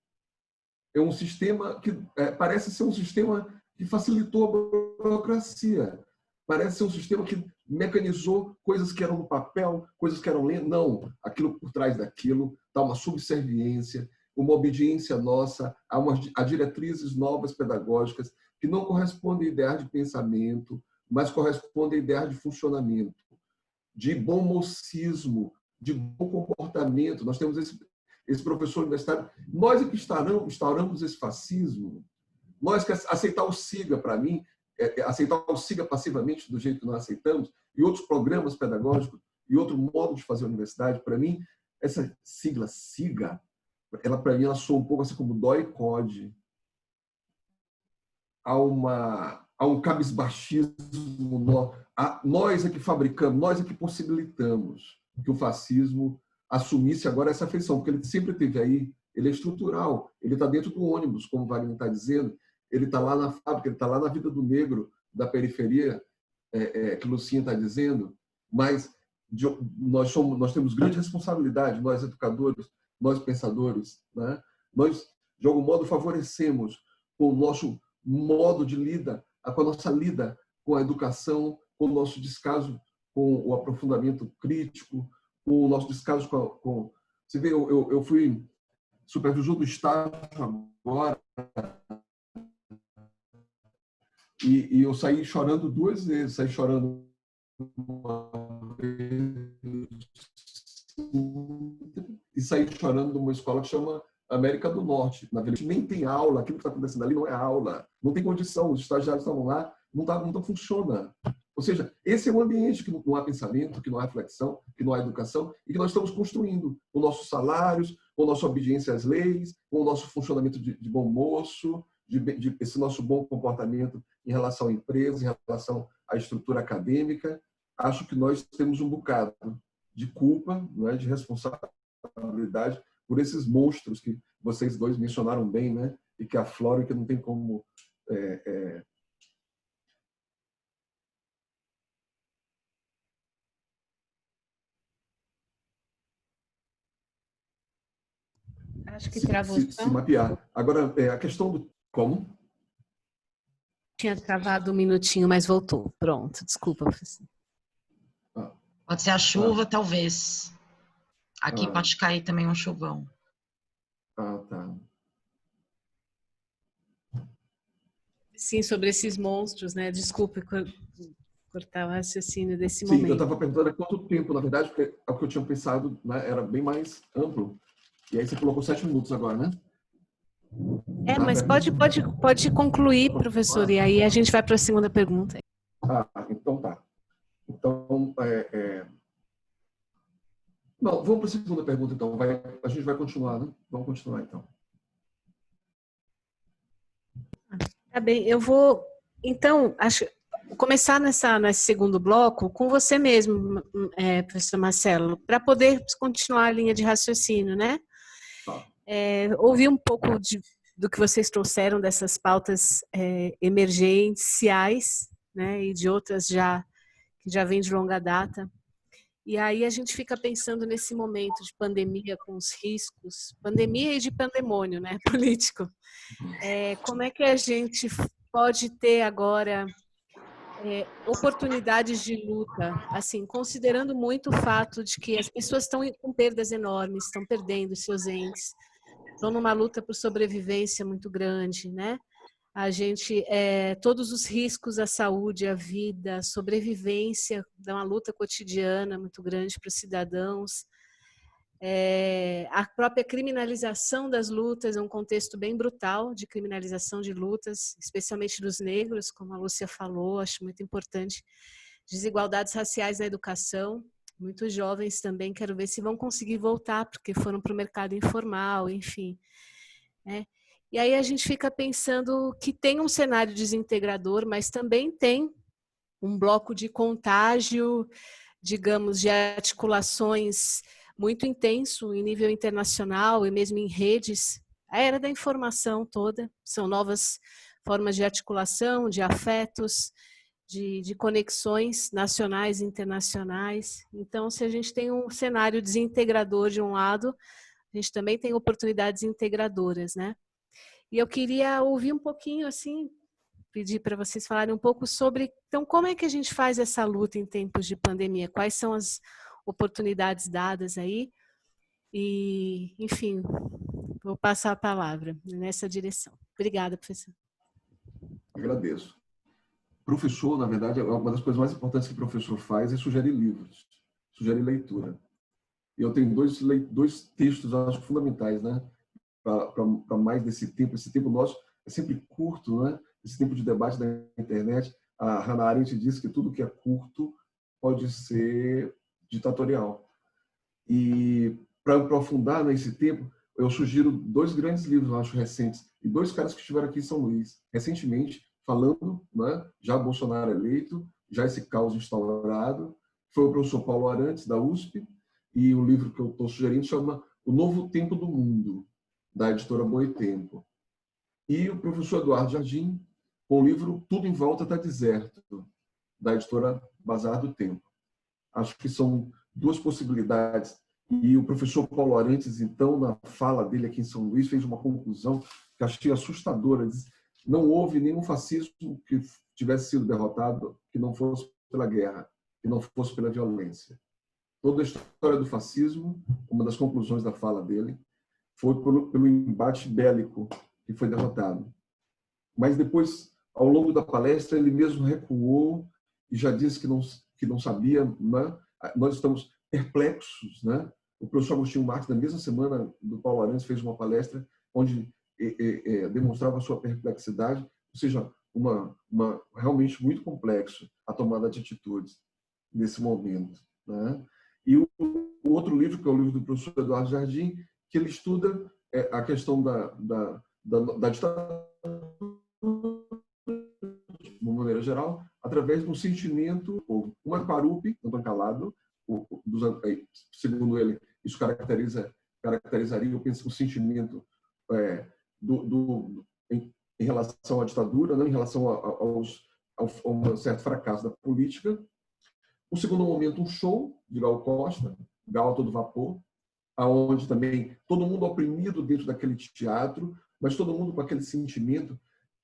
é um sistema que parece ser um sistema que facilitou a burocracia. Parece ser um sistema que mecanizou coisas que eram no papel, coisas que eram lentas. Não, aquilo por trás daquilo está uma subserviência, uma obediência nossa a diretrizes novas pedagógicas que não correspondem a ideias de pensamento, mas correspondem a ideias de funcionamento, de bom mocismo, de bom comportamento. Nós temos esse professor universitário. Nós é que instauramos esse fascismo. Nós que aceitar o SIGA, para mim, aceitar o SIGA passivamente do jeito que nós aceitamos, e outros programas pedagógicos, e outro modo de fazer a universidade, para mim, essa sigla SIGA, para mim, ela soa um pouco assim como DOI-CODE. Há um cabisbaixismo. Nós é que fabricamos, nós é que possibilitamos que o fascismo assumisse agora essa feição, porque ele sempre esteve aí, ele é estrutural, ele está dentro do ônibus, como o Wagner está dizendo, ele está lá na fábrica, ele está lá na vida do negro, da periferia, que Lucinha está dizendo, mas nós temos grande responsabilidade, nós educadores, nós pensadores, né? Nós, de algum modo, favorecemos com o nosso modo de com a nossa lida com a educação, com o nosso descaso com o aprofundamento crítico, com o nosso descaso com... Você vê, eu fui supervisor do estágio agora e eu saí chorando 2 vezes. Saí chorando uma vez e saí chorando numa escola que chama América do Norte. Na verdade, nem tem aula. Aquilo que está acontecendo ali não é aula. Não tem condição. Os estagiários estavam lá, não funciona. Ou seja, esse é um ambiente que não há pensamento, que não há reflexão, que não há educação, e que nós estamos construindo com nossos salários, com a nossa obediência às leis, com o nosso funcionamento de bom moço, de esse nosso bom comportamento em relação à empresa, em relação à estrutura acadêmica. Acho que nós temos um bocado de culpa, não é, de responsabilidade por esses monstros que vocês dois mencionaram bem, né, e que afloram e que não tem como Acho que travou se mapear. Agora, a questão do como? Tinha travado um minutinho, mas voltou. Pronto, desculpa, professor. Pode ser a chuva, talvez. Aqui pode cair também um chuvão. Tá. Sim, sobre esses monstros, né? Desculpe cortar o raciocínio desse momento. Sim, eu estava perguntando há quanto tempo, na verdade, porque o que eu tinha pensado, né, era bem mais amplo. E aí você colocou 7 minutos agora, né? Mas pode concluir, professor, e aí a gente vai para a segunda pergunta. Então tá. Então, não, vamos para a segunda pergunta, então. A gente vai continuar, né? Vamos continuar, então. Tá bem, eu vou, então, começar nesse segundo bloco com você mesmo, professor Marcelo, para poder continuar a linha de raciocínio, né? Ouvir um pouco do que vocês trouxeram dessas pautas emergenciais, né, e de outras que já vêm de longa data. E aí a gente fica pensando nesse momento de pandemia com os riscos, pandemia e de pandemônio, né, político. Como é que a gente pode ter agora oportunidades de luta, assim, considerando muito o fato de que as pessoas estão com perdas enormes, estão perdendo seus entes, estão numa luta por sobrevivência muito grande, né? A gente, todos os riscos à saúde, à vida, à sobrevivência, dá uma luta cotidiana muito grande para os cidadãos. A própria criminalização das lutas é um contexto bem brutal de criminalização de lutas, especialmente dos negros, como a Lúcia falou, acho muito importante. Desigualdades raciais na educação, muitos jovens também, quero ver se vão conseguir voltar, porque foram para o mercado informal, enfim. E aí a gente fica pensando que tem um cenário desintegrador, mas também tem um bloco de contágio, digamos, de articulações muito intenso em nível internacional e mesmo em redes. A era da informação toda, são novas formas de articulação, de afetos, de conexões nacionais e internacionais. Então, se a gente tem um cenário desintegrador de um lado, a gente também tem oportunidades integradoras, né? E eu queria ouvir um pouquinho, assim, pedir para vocês falarem um pouco sobre, então, como é que a gente faz essa luta em tempos de pandemia? Quais são as oportunidades dadas aí? E, enfim, vou passar a palavra nessa direção. Obrigada, professor. Agradeço. Professor, na verdade, uma das coisas mais importantes que o professor faz é sugerir livros, sugerir leitura. E eu tenho dois textos, acho, fundamentais, né? Para mais desse tempo. Esse tempo nosso é sempre curto, né? Esse tempo de debate da internet. A Hannah Arendt diz que tudo que é curto pode ser ditatorial. E para aprofundar nesse tempo, eu sugiro 2 grandes livros, eu acho, recentes, e 2 caras que estiveram aqui em São Luís, recentemente, falando, né? Já Bolsonaro eleito, já esse caos instaurado. Foi o professor Paulo Arantes, da USP, e o livro que eu estou sugerindo chama O Novo Tempo do Mundo, da editora Boitempo. E o professor Eduardo Jardim, com o livro Tudo em Volta está Deserto, da editora Bazar do Tempo. Acho que são 2 possibilidades. E o professor Paulo Arantes, então, na fala dele aqui em São Luís, fez uma conclusão que achei assustadora. Diz, não houve nenhum fascismo que tivesse sido derrotado que não fosse pela guerra, que não fosse pela violência. Toda a história do fascismo, uma das conclusões da fala dele, foi pelo embate bélico que foi derrotado. Mas depois, ao longo da palestra, ele mesmo recuou e já disse que não sabia, né? Nós estamos perplexos, né? O professor Agostinho Marques, na mesma semana do Paulo Arantes, fez uma palestra onde demonstrava a sua perplexidade, ou seja, realmente muito complexo a tomada de atitudes nesse momento, né? E o outro livro, que é o livro do professor Eduardo Jardim, que ele estuda a questão da ditadura, de uma maneira geral, através do sentimento, o Maparupi, Antônio Calado, segundo ele, isso caracterizaria o sentimento em relação à ditadura, né, em relação a um certo fracasso da política. O segundo momento, um show de Gal Costa, Gal a todo vapor, aonde também todo mundo oprimido dentro daquele teatro, mas todo mundo com aquele sentimento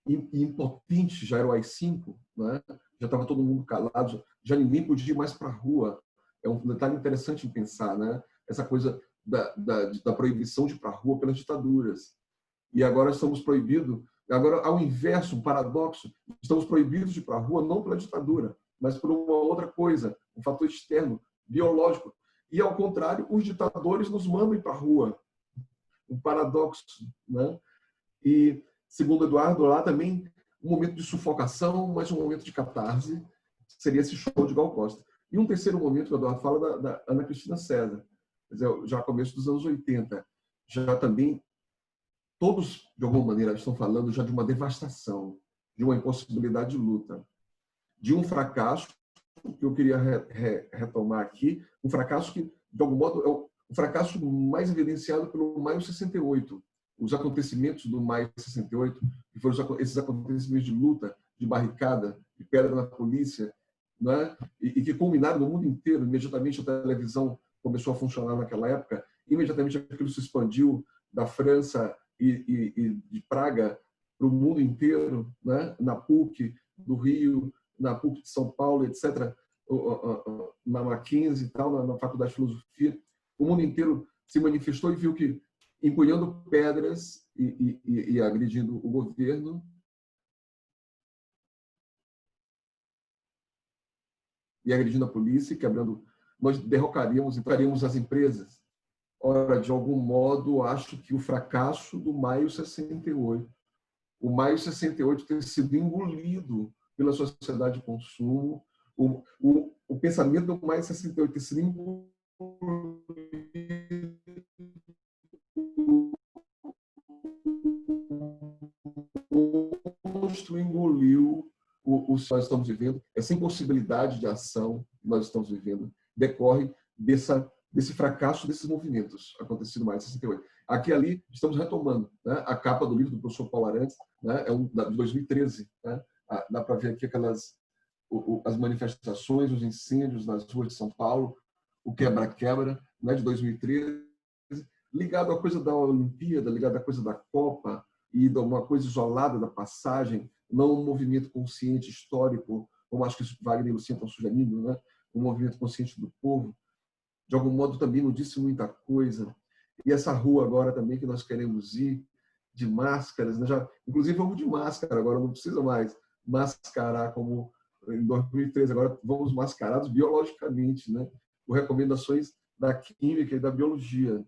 impotente. Já era o AI-5, né? Já estava todo mundo calado, já ninguém podia ir mais para a rua. É um detalhe interessante em pensar, né? Essa coisa da proibição de ir para a rua pelas ditaduras. E agora estamos proibidos, agora ao inverso, um paradoxo, estamos proibidos de ir para a rua não pela ditadura, mas por uma outra coisa, um fator externo, biológico. E, ao contrário, os ditadores nos mandam ir para a rua. Um paradoxo, né? E, segundo Eduardo, lá também um momento de sufocação, mas um momento de catarse, seria esse show de Gal Costa. E um terceiro momento que o Eduardo fala da Ana Cristina César, quer dizer, já começo dos anos 80, já também todos, de alguma maneira, estão falando já de uma devastação, de uma impossibilidade de luta, de um fracasso que eu queria retomar aqui, um fracasso que, de algum modo, é o fracasso mais evidenciado pelo Maio 68. Os acontecimentos do Maio 68, que foram esses acontecimentos de luta, de barricada, de pedra na polícia, né? E que culminaram no mundo inteiro. Imediatamente a televisão começou a funcionar naquela época, imediatamente aquilo se expandiu da França e de Praga para o mundo inteiro, né? Na PUC do Rio, na PUC de São Paulo, etc., na Mackenzie e tal, na Faculdade de Filosofia. O mundo inteiro se manifestou e viu que, empunhando pedras e agredindo o governo, e agredindo a polícia, quebrando, nós derrocaríamos e traríamos as empresas. Ora, de algum modo, acho que o fracasso do Maio 68, o Maio 68 ter sido engolido pela sociedade de consumo, o pensamento do Maio 68 ter sido engolido, o monstro engoliu o que nós estamos vivendo, essa impossibilidade de ação que nós estamos vivendo decorre desse fracasso desses movimentos acontecido em maio de 68. Aqui e ali estamos retomando, né? A capa do livro do professor Paulo Arantes, né? É de 2013, né? Dá para ver aqui as manifestações, os incêndios nas ruas de São Paulo, o quebra-quebra, né? De 2013, ligado à coisa da Olimpíada, ligado à coisa da Copa e de uma coisa isolada da passagem, não um movimento consciente histórico, como acho que Wagner e Luciano estão sugerindo, né? Um movimento consciente do povo. De algum modo também não disse muita coisa. E essa rua agora também que nós queremos ir, de máscaras, né? Inclusive vamos de máscara, agora não precisa mais mascarar como em 2013, agora vamos mascarados biologicamente, né? Por recomendações da química e da biologia.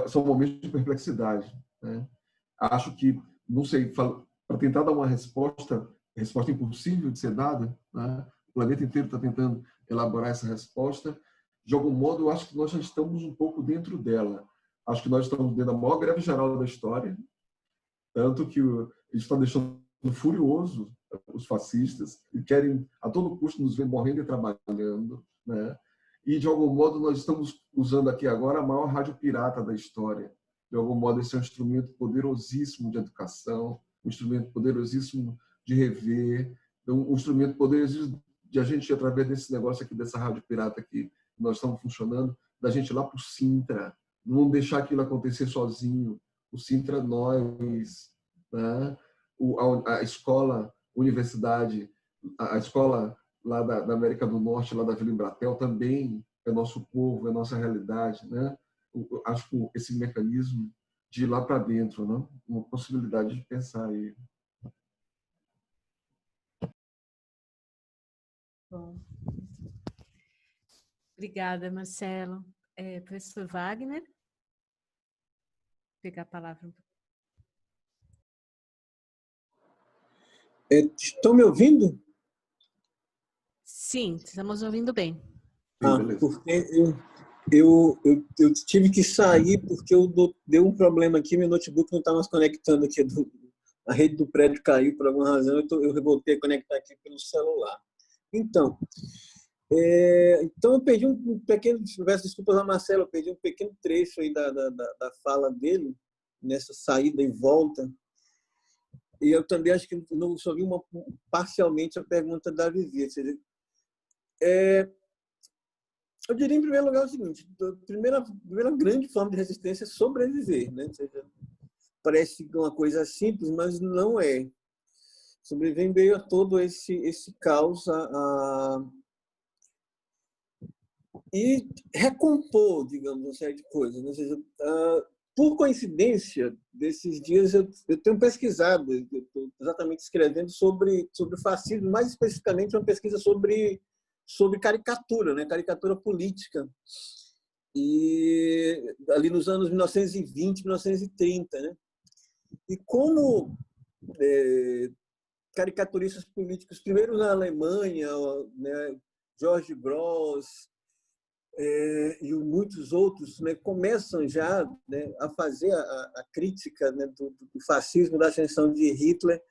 São momentos de perplexidade, né? Acho que, não sei, para tentar dar uma resposta impossível de ser dada, né? O planeta inteiro está tentando elaborar essa resposta. De algum modo, eu acho que nós já estamos um pouco dentro dela. Acho que nós estamos dentro da maior greve geral da história, tanto que eles estão deixando furioso os fascistas e querem a todo custo nos ver morrendo e trabalhando, né? E, de algum modo, nós estamos usando aqui agora a maior rádio pirata da história. De algum modo, esse é um instrumento poderosíssimo de educação, um instrumento poderosíssimo de rever, um instrumento poderosíssimo de a gente, através desse negócio aqui, dessa rádio pirata aqui, nós estamos funcionando, da gente ir lá para o Sintra, não deixar aquilo acontecer sozinho. O Sintra, nós, né? A escola, a universidade, a escola lá da América do Norte, lá da Vila Embratel, também é nosso povo, é nossa realidade, né? Acho que esse mecanismo de ir lá para dentro, né? Uma possibilidade de pensar aí. Bom. Obrigada, Marcelo. Professor Wagner, vou pegar a palavra. Estão me ouvindo? Sim, estamos ouvindo bem. Sim, beleza. Porque Eu tive que sair porque deu um problema aqui, meu notebook não está mais conectando aqui, a rede do prédio caiu por alguma razão, eu voltei a conectar aqui pelo celular. Então eu perdi um pequeno, peço desculpas a Marcelo, eu perdi um pequeno trecho aí da fala dele, nessa saída e volta, e eu também acho que não só vi parcialmente a pergunta da Vivi, ou seja, eu diria, em primeiro lugar, o seguinte: a primeira grande forma de resistência é sobreviver, né? Ou seja, parece uma coisa simples, mas não é. Sobreviver em meio a todo esse caos e recompor, digamos, uma série de coisas, né? Ou seja, por coincidência, desses dias eu tenho pesquisado, eu estou exatamente escrevendo sobre o fascismo, mais especificamente uma pesquisa sobre caricatura, né? Caricatura política. E ali nos anos 1920, 1930, né? E como caricaturistas políticos, primeiro na Alemanha, né, George Grosz e muitos outros, né, começam já, né, a fazer a crítica, né, do fascismo, da ascensão de Hitler,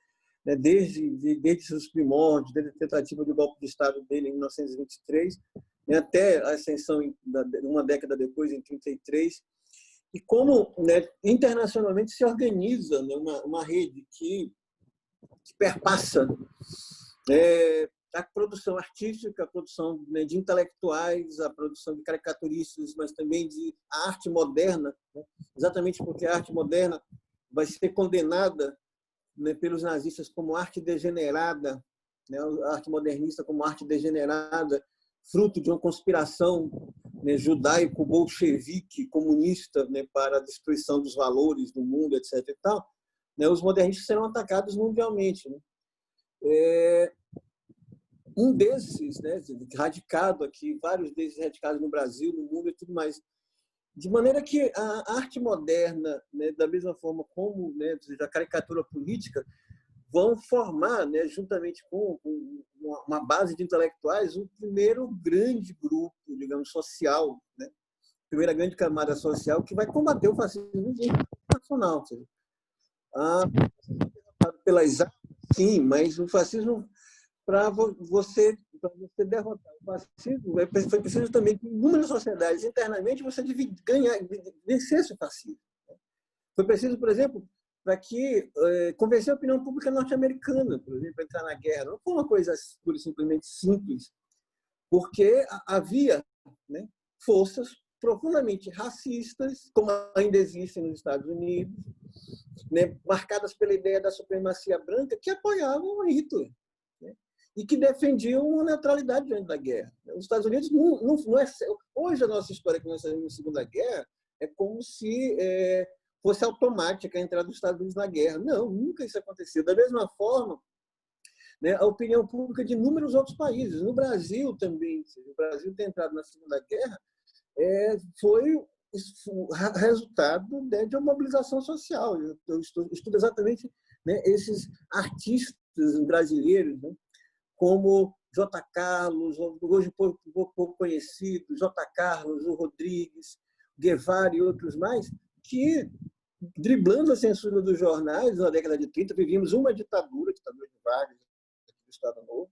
né, desde os primórdios, desde a tentativa de golpe de Estado dele em 1923, né, até a ascensão uma década depois, em 1933, e como, né, internacionalmente se organiza, né, uma rede que perpassa a produção artística, a produção, né, de intelectuais, a produção de caricaturistas, mas também de arte moderna, né, exatamente porque a arte moderna vai ser condenada, né, pelos nazistas como arte degenerada, né, a arte modernista como arte degenerada, fruto de uma conspiração, né, judaico-bolchevique, comunista, né, para a destruição dos valores do mundo, etc. E tal, né, os modernistas serão atacados mundialmente, né? Um desses, né, radicado aqui, vários desses radicados no Brasil, no mundo e tudo mais. De maneira que a arte moderna, né, da mesma forma como, né, a caricatura política, vão formar, né, juntamente com uma base de intelectuais, o primeiro grande grupo, digamos, social, né, primeira grande camada social que vai combater o fascismo internacional. Pelas artes, sim, mas o fascismo, para você derrotar o fascismo, foi preciso também que, em inúmeras sociedades, internamente, você vencesse o fascismo. Foi preciso, por exemplo, para que convencer a opinião pública norte-americana, por exemplo, a entrar na guerra. Não foi uma coisa pura e simplesmente simples, porque havia, né, forças profundamente racistas, como ainda existem nos Estados Unidos, né, marcadas pela ideia da supremacia branca, que apoiavam Hitler, né, e que defendiam a neutralidade diante da guerra. Os Estados Unidos não é... Hoje, a nossa história que nós sabemos na Segunda Guerra é como se fosse automática a entrada dos Estados Unidos na guerra. Não, nunca isso aconteceu. Da mesma forma, né, a opinião pública de inúmeros outros países. No Brasil também, o Brasil ter entrado na Segunda Guerra foi resultado, né, de uma mobilização social. Eu estudo exatamente, né, esses artistas brasileiros, né, como J. Carlos, hoje pouco conhecido, J. Carlos, o Rodrigues, Guevara e outros mais, que, driblando a censura dos jornais na década de 30, vivíamos uma ditadura de Vargas, do Estado Novo,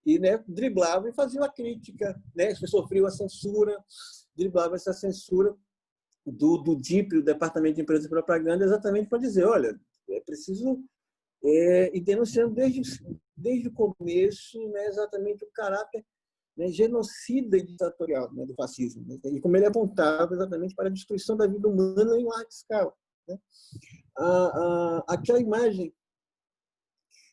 e, né, driblava e fazia a crítica, né, sofreu a censura, driblava essa censura do DIP, o Departamento de Empresa e Propaganda, exatamente para dizer, olha, é preciso e denunciando desde o começo, né, exatamente o caráter, né, genocida e ditatorial, né, do fascismo, né, e como ele apontava exatamente para a destruição da vida humana em larga escala, né. Aquela imagem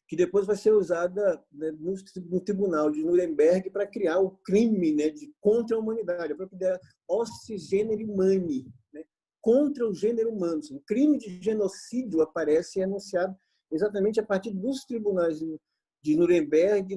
que depois vai ser usada, né, no Tribunal de Nuremberg para criar o crime, né, de contra a humanidade, a própria ideia hostis generi humani, né, contra o gênero humano. O crime de genocídio aparece e é anunciado exatamente a partir dos tribunais de Nuremberg,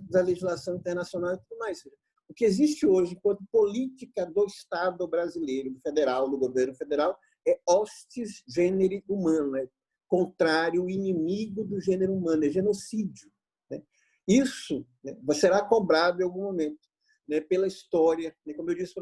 da legislação internacional e tudo mais. O que existe hoje, enquanto política do Estado brasileiro, do federal, do governo federal, é hostis generi humano, né? Contrário, inimigo do gênero humano, é genocídio, né? Isso, né, será cobrado em algum momento. né, pela história, né, como eu disse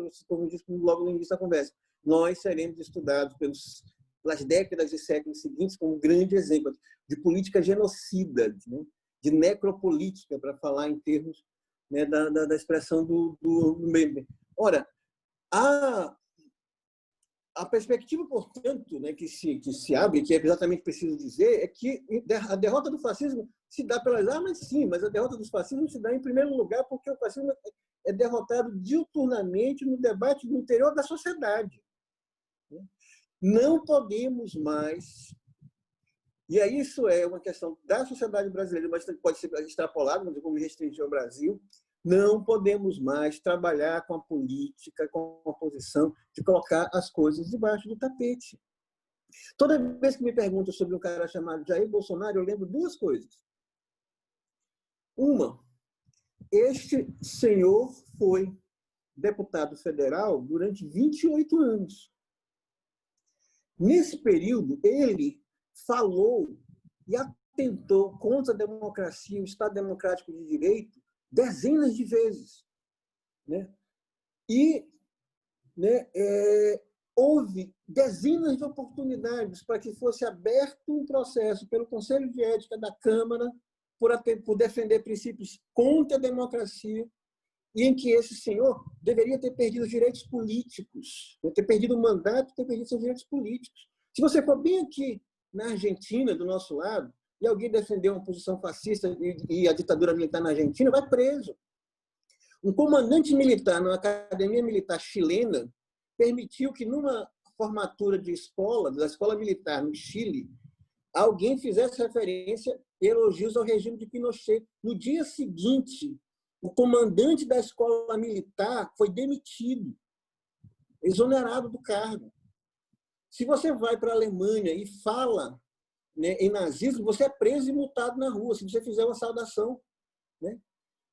logo no início da conversa, nós seremos estudados pelas décadas e séculos seguintes como um grande exemplo de política genocida, né, de necropolítica, para falar em termos, né, da expressão do meme. Ora, a perspectiva, portanto, né, que se abre, que é exatamente preciso dizer, é que a derrota do fascismo se dá pelas armas, sim, mas a derrota dos fascismos se dá, em primeiro lugar, porque o fascismo é derrotado diuturnamente no debate no interior da sociedade. Não podemos mais... E aí isso é uma questão da sociedade brasileira, mas pode ser extrapolado, como restringir ao Brasil. Não podemos mais trabalhar com a política, com a posição de colocar as coisas debaixo do tapete. Toda vez que me perguntam sobre um cara chamado Jair Bolsonaro, eu lembro duas coisas. Uma, este senhor foi deputado federal durante 28 anos. Nesse período, ele falou e atentou contra a democracia, o Estado Democrático de Direito, dezenas de vezes, né? E, né, houve dezenas de oportunidades para que fosse aberto um processo pelo Conselho de Ética da Câmara por defender princípios contra a democracia, e em que esse senhor deveria ter perdido os direitos políticos, ter perdido o mandato, ter perdido seus direitos políticos. Se você for bem aqui na Argentina, do nosso lado, e alguém defender uma posição fascista e a ditadura militar na Argentina, vai preso. Um comandante militar na Academia Militar Chilena permitiu que, numa formatura de escola, da escola militar no Chile, alguém fizesse referência e elogios ao regime de Pinochet. No dia seguinte, o comandante da escola militar foi demitido, exonerado do cargo. Se você vai para a Alemanha e fala, né, em nazismo, você é preso e multado na rua, se você fizer uma saudação, né,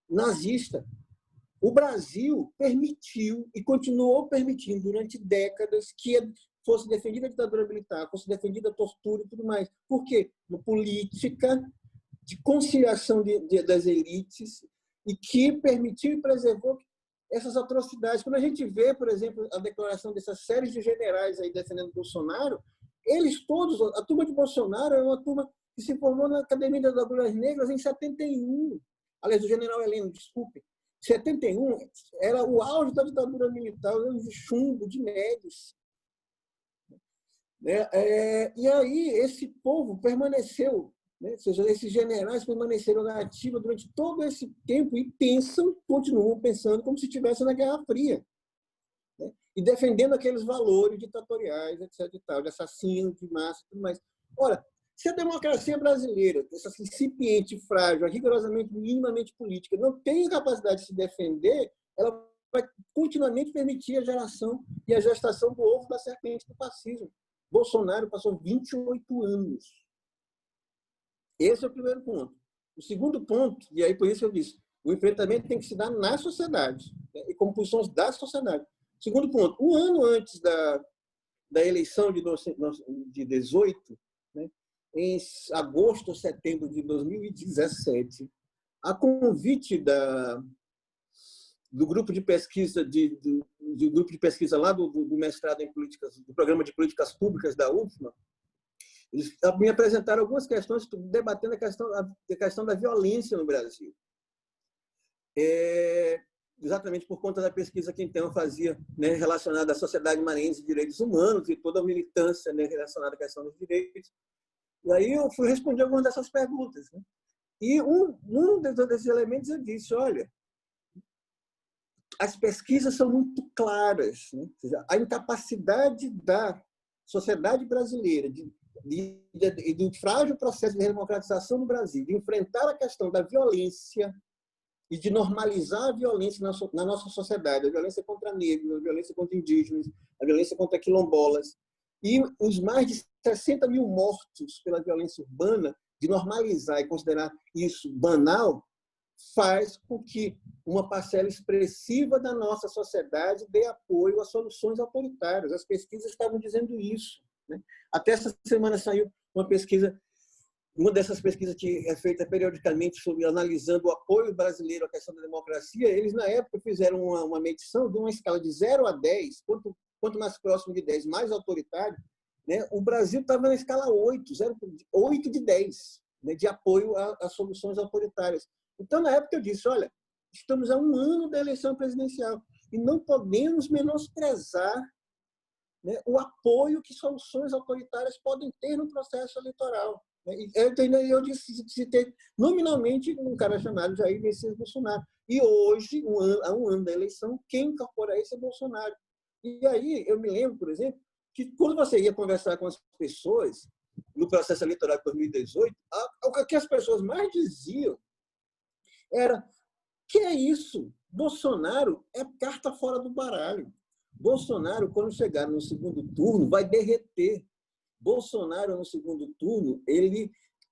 nazista. O Brasil permitiu e continuou permitindo durante décadas que fosse defendida a ditadura militar, fosse defendida a tortura e tudo mais. Por quê? Uma política de conciliação das elites e que permitiu e preservou essas atrocidades. Quando a gente vê, por exemplo, a declaração dessas séries de generais aí defendendo Bolsonaro, eles todos, a turma de Bolsonaro é uma turma que se formou na Academia das Agulhas Negras em 71. Aliás, do general Heleno, desculpe. 71 era o auge da ditadura militar, de chumbo, de médios. E aí esse povo permaneceu, né? Ou seja, esses generais permaneceram na ativa durante todo esse tempo e continuam pensando como se estivessem na Guerra Fria, né? E defendendo aqueles valores ditatoriais, etc. e tal, de assassino, de massa e tudo mais. Ora, se a democracia brasileira, essa incipiente, frágil, rigorosamente, minimamente política, não tem capacidade de se defender, ela vai continuamente permitir a geração e a gestação do ovo da serpente do fascismo. Bolsonaro passou 28 anos. Esse é o primeiro ponto. O segundo ponto, e aí por isso eu disse, o enfrentamento tem que se dar na sociedade, né, e como posições da sociedade. Segundo ponto, um ano antes da eleição de 18, né, em agosto ou setembro de 2017, a convite do grupo de pesquisa do grupo de pesquisa lá do mestrado em políticas, do programa de políticas públicas da UFMA, eles me apresentaram algumas questões debatendo a questão da violência no Brasil. Exatamente por conta da pesquisa que então fazia, né, relacionada à Sociedade Maranhense de Direitos Humanos e toda a militância, né, relacionada à questão dos direitos. E aí eu fui responder algumas dessas perguntas, né? E um desses elementos eu disse, olha, as pesquisas são muito claras, né? Ou seja, a incapacidade da sociedade brasileira de frágil processo de democratização no Brasil, de enfrentar a questão da violência e de normalizar a violência na nossa sociedade, a violência contra negros, a violência contra indígenas, a violência contra quilombolas, e os mais de 60 mil mortos pela violência urbana, de normalizar e considerar isso banal, faz com que uma parcela expressiva da nossa sociedade dê apoio a soluções autoritárias. As pesquisas estavam dizendo isso, né? Até essa semana saiu uma pesquisa uma dessas pesquisas que é feita periodicamente sobre analisando o apoio brasileiro à questão da democracia, eles, na época, fizeram uma medição de uma escala de 0 a 10, quanto mais próximo de 10, mais autoritário, né? O Brasil estava na escala 8, 8 de 10, né? De apoio a soluções autoritárias. Então, na época, eu disse, olha, estamos a um ano da eleição presidencial e não podemos menosprezar, né, o apoio que soluções autoritárias podem ter no processo eleitoral. Eu citei nominalmente um cara chamado Jair Messias Bolsonaro. E hoje, há um ano da eleição, quem incorpora isso é Bolsonaro. E aí, eu me lembro, por exemplo, que quando você ia conversar com as pessoas no processo eleitoral de 2018, o que as pessoas mais diziam era: que é isso? Bolsonaro é carta fora do baralho. Bolsonaro, quando chegar no segundo turno, vai derreter. Bolsonaro, no segundo turno,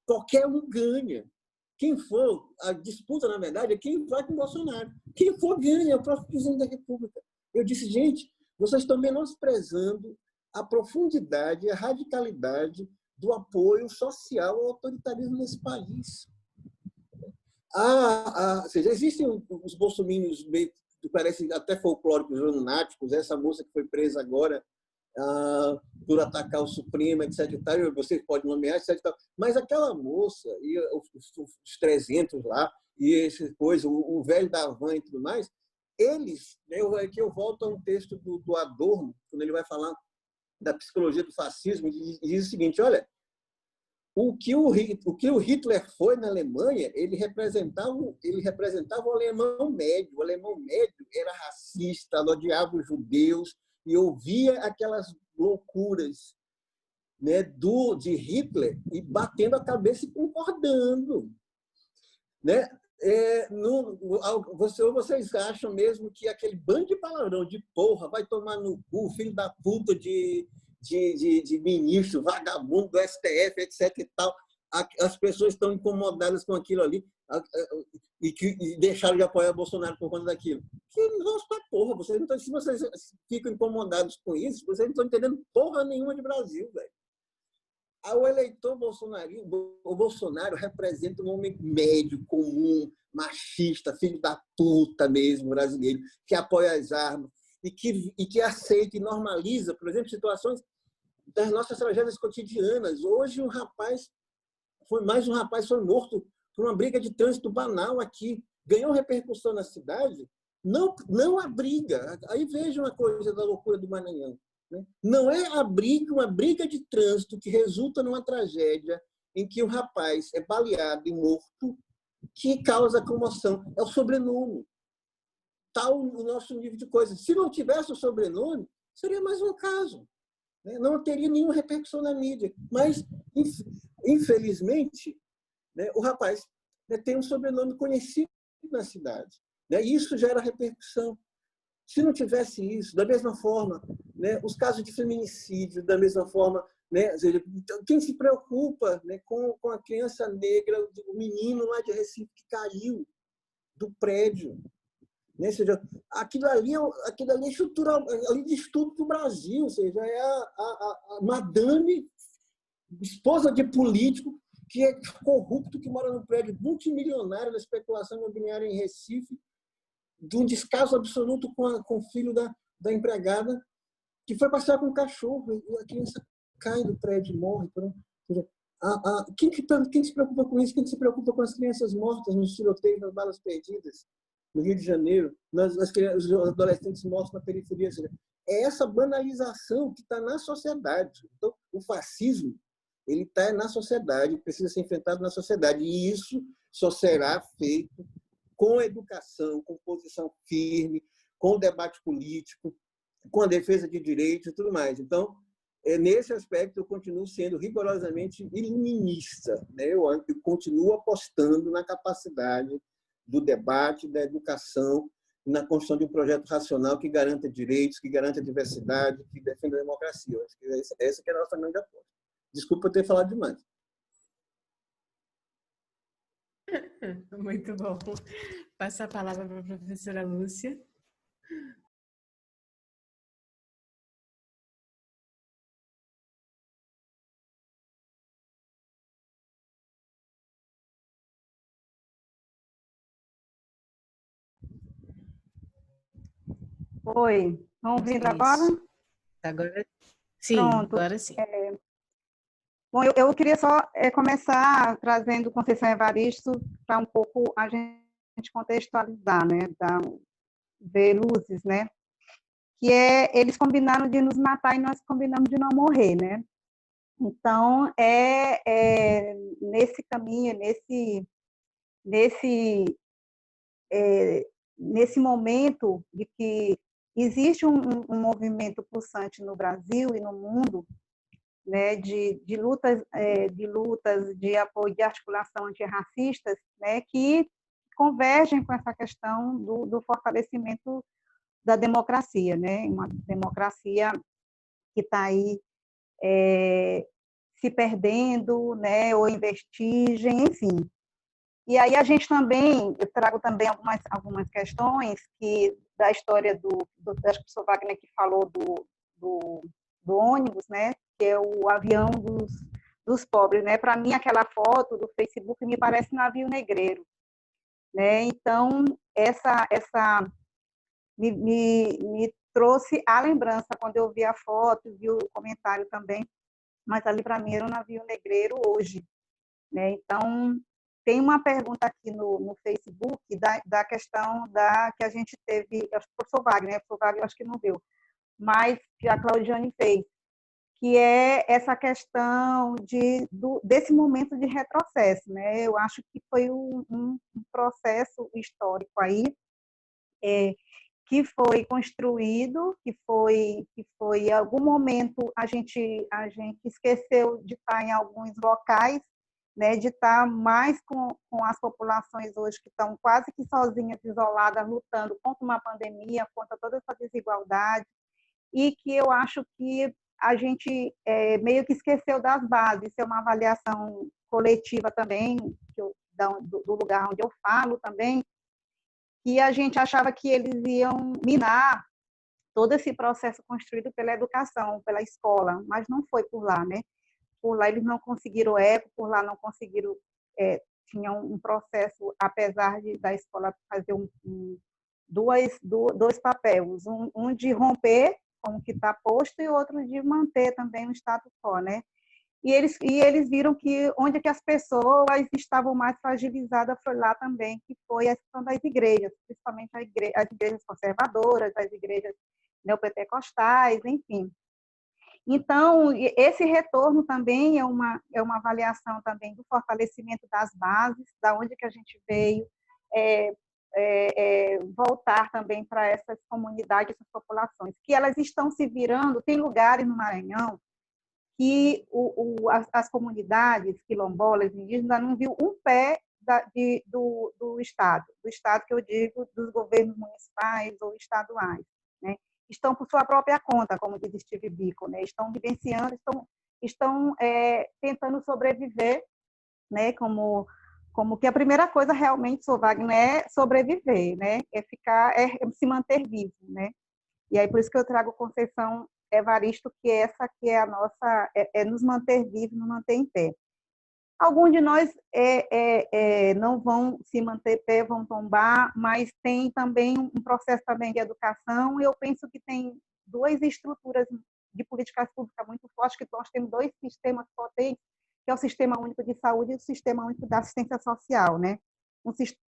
qualquer um ganha. Quem for, a disputa, na verdade, é quem vai com Bolsonaro. Quem for, ganha, é o próprio presidente da República. Eu disse, gente, vocês estão menosprezando a profundidade e a radicalidade do apoio social ao autoritarismo nesse país. Ou seja, existem os bolsominions meio que parecem até folclóricos, lunáticos, essa moça que foi presa agora por atacar o Supremo, etc. E tal, você pode nomear, etc. E tal. Mas aquela moça, e os 300 lá, e esse coisa, o velho da Havan e tudo mais, eles, aqui eu volto a um texto do Adorno, quando ele vai falar da psicologia do fascismo, e diz o seguinte, olha, o que o Hitler foi na Alemanha, ele representava o alemão médio. O alemão médio era racista, odiava os judeus e ouvia aquelas loucuras, né, de Hitler e batendo a cabeça e concordando. Né? Vocês acham mesmo que aquele bando de palavrão, de porra, vai tomar no cu, filho da puta de ministro, vagabundo do STF, etc. e tal, as pessoas estão incomodadas com aquilo ali e deixaram de apoiar Bolsonaro por conta daquilo? Que nossa porra, se vocês ficam incomodados com isso, vocês não estão entendendo porra nenhuma de Brasil, velho. O eleitor o Bolsonaro representa um homem médio, comum, machista, filho da puta mesmo, brasileiro, que apoia as armas e que aceita e normaliza, por exemplo, situações das nossas tragédias cotidianas. Hoje mais um rapaz foi morto por uma briga de trânsito banal aqui. Ganhou repercussão na cidade, não a briga. Aí veja uma coisa da loucura do Maranhão. Não é uma briga de trânsito que resulta numa tragédia em que um rapaz é baleado e morto que causa comoção. É o sobrenome. Tal o nosso nível de coisa. Se não tivesse o sobrenome, seria mais um caso. Não teria nenhuma repercussão na mídia. Mas, infelizmente, o rapaz tem um sobrenome conhecido na cidade. Isso gera repercussão. Se não tivesse isso, da mesma forma, os casos de feminicídio, da mesma forma, quem se preocupa com a criança negra, o menino lá de Recife que caiu do prédio, ou seja, aquilo ali é estrutural, ali de estudo do Brasil, ou seja, é a madame, esposa de político, que é corrupto, que mora no prédio multimilionário da especulação imobiliária em Recife, de um descaso absoluto com o filho da empregada, que foi passear com o cachorro, e a criança cai do prédio e morre. Quem se preocupa com isso? Quem se preocupa com as crianças mortas nos tiroteios, nas balas perdidas, no Rio de Janeiro, os adolescentes mortos na periferia? É essa banalização que está na sociedade. Então, o fascismo ele está na sociedade, precisa ser enfrentado na sociedade, e isso só será feito com educação, com posição firme, com debate político, com a defesa de direitos e tudo mais. Então, nesse aspecto, eu continuo sendo rigorosamente iluminista. Eu continuo apostando na capacidade do debate, da educação, na construção de um projeto racional que garanta direitos, que garanta diversidade, que defenda a democracia. Eu acho que essa que é a nossa grande aposta. Desculpa eu ter falado demais. Muito bom. Passo a palavra para a professora Lúcia. Oi, estão ouvindo agora? Isso. Agora sim, Pronto. agora sim. Bom, eu queria só começar trazendo Conceição Evaristo para um pouco a gente contextualizar, né? Ver luzes, né? Que eles combinaram de nos matar e nós combinamos de não morrer, né? Então, nesse caminho, nesse momento de que existe um movimento pulsante no Brasil e no mundo, né, de lutas de apoio de articulação antirracistas, né, que convergem com essa questão do fortalecimento da democracia, né, uma democracia que está aí se perdendo, né, ou em vestigem, enfim. E aí a gente também, eu trago também algumas questões que da história acho que o professor Wagner que falou do ônibus, né, que é o avião dos pobres, né? Para mim aquela foto do Facebook me parece navio negreiro, né? Então essa me trouxe a lembrança quando eu vi a foto, vi o comentário também, mas ali para mim era um navio negreiro hoje, né? Então tem uma pergunta aqui no Facebook da questão que a gente teve, acho que o professor Wagner, eu acho que não viu, mas que a Claudiane fez, que é essa questão desse momento de retrocesso, né? Eu acho que foi um processo histórico aí, que foi construído, que foi em algum momento a gente esqueceu de estar em alguns locais, né, de estar mais com as populações hoje que estão quase que sozinhas, isoladas, lutando contra uma pandemia, contra toda essa desigualdade, e que eu acho que a gente meio que esqueceu das bases. Isso é uma avaliação coletiva também, do lugar onde eu falo também, e a gente achava que eles iam minar todo esse processo construído pela educação, pela escola, mas não foi por lá, né? Por lá eles não conseguiram eco, por lá não conseguiram, tinha um processo, apesar da escola fazer dois papéis, um de romper, como que está posto, e outro de manter também o status quo, né? E eles viram que onde que as pessoas estavam mais fragilizadas foi lá também, que foi a questão das igrejas, principalmente as igrejas conservadoras, as igrejas neopentecostais, enfim. Então, esse retorno também é uma avaliação também do fortalecimento das bases, da onde que a gente veio, voltar também para essas comunidades, essas populações, que elas estão se virando, tem lugares no Maranhão que as comunidades quilombolas, indígenas, não viu um pé do Estado que eu digo, dos governos municipais ou estaduais, né? Estão por sua própria conta, como diz Steve Biko, né? Estão vivenciando, estão tentando sobreviver, né? Como que a primeira coisa realmente, Sr. Wagner, é sobreviver, né? É se manter vivo, né? E aí por isso que eu trago Conceição Evaristo, que essa que é a nossa, nos manter vivos, nos manter em pé. Alguns de nós não vão se manter em pé, vão tombar, mas tem também um processo também de educação, e eu penso que tem duas estruturas de políticas públicas muito fortes, que nós temos dois sistemas potentes, que é o Sistema Único de Saúde e o Sistema Único da Assistência Social, né?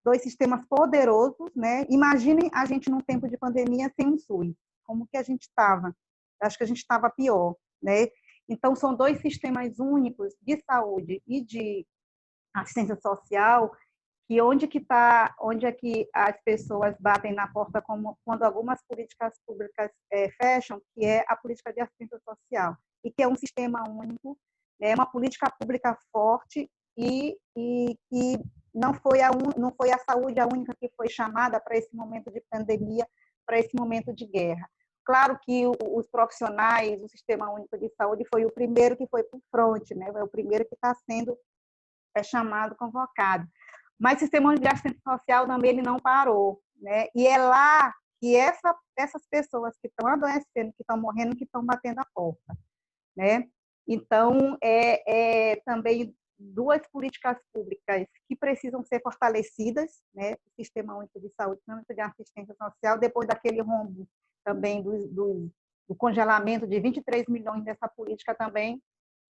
Dois sistemas poderosos, né? Imaginem a gente num tempo de pandemia sem um SUS, como que a gente estava? Acho que a gente estava pior, né? Então, são dois sistemas únicos de saúde e de assistência social, que onde é que as pessoas batem na porta quando algumas políticas públicas fecham, que é a política de assistência social, e que é um sistema único, é uma política pública forte e não foi a saúde a única que foi chamada para esse momento de pandemia, para esse momento de guerra. Claro que os profissionais, o Sistema Único de Saúde foi o primeiro que foi para o fronte, né? É o primeiro que está sendo chamado, convocado. Mas o Sistema Único de Assistência Social também ele não parou, né? E é lá que essas pessoas que estão adoecendo, que estão morrendo, que estão batendo a porta, né? Então, também duas políticas públicas que precisam ser fortalecidas, né? O Sistema Único de Saúde, o Sistema Único de Assistência Social, depois daquele rombo também do congelamento de 23 milhões dessa política também,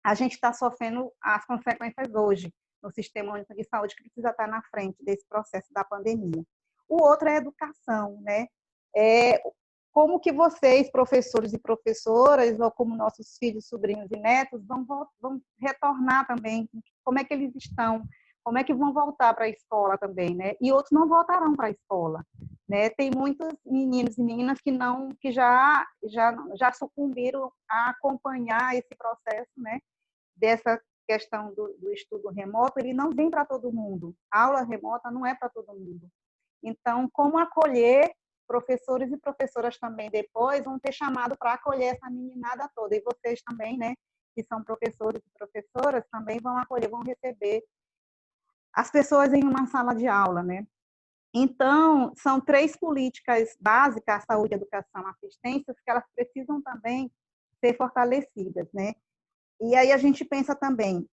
a gente está sofrendo as consequências hoje no Sistema Único de Saúde, que precisa estar na frente desse processo da pandemia. O outro é a educação, né? Como que vocês, professores e professoras, ou como nossos filhos, sobrinhos e netos, vão retornar também? Como é que eles estão? Como é que vão voltar para a escola também, né? E outros não voltarão para a escola, né? Tem muitos meninos e meninas que já sucumbiram a acompanhar esse processo, né? Dessa questão do estudo remoto, ele não vem para todo mundo. A aula remota não é para todo mundo. Então, como acolher? Professores e professoras também depois vão ter chamado para acolher essa meninada toda. E vocês também, né, que são professores e professoras, também vão acolher, vão receber as pessoas em uma sala de aula, né? Então, são três políticas básicas, saúde, educação, assistência, que elas precisam também ser fortalecidas, né? E aí a gente pensa também,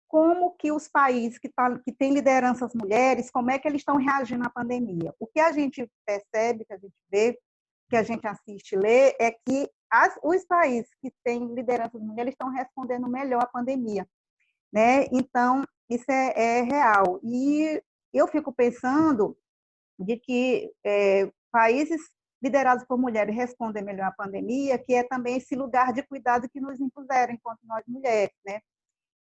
como que os países que têm lideranças mulheres, como é que eles estão reagindo à pandemia? O que a gente percebe, que a gente vê, que a gente assiste, lê, é que os países que têm lideranças mulheres estão respondendo melhor à pandemia, né? Então, isso é real. E eu fico pensando de que países liderados por mulheres respondem melhor à pandemia, que é também esse lugar de cuidado que nos impuseram enquanto nós mulheres, né?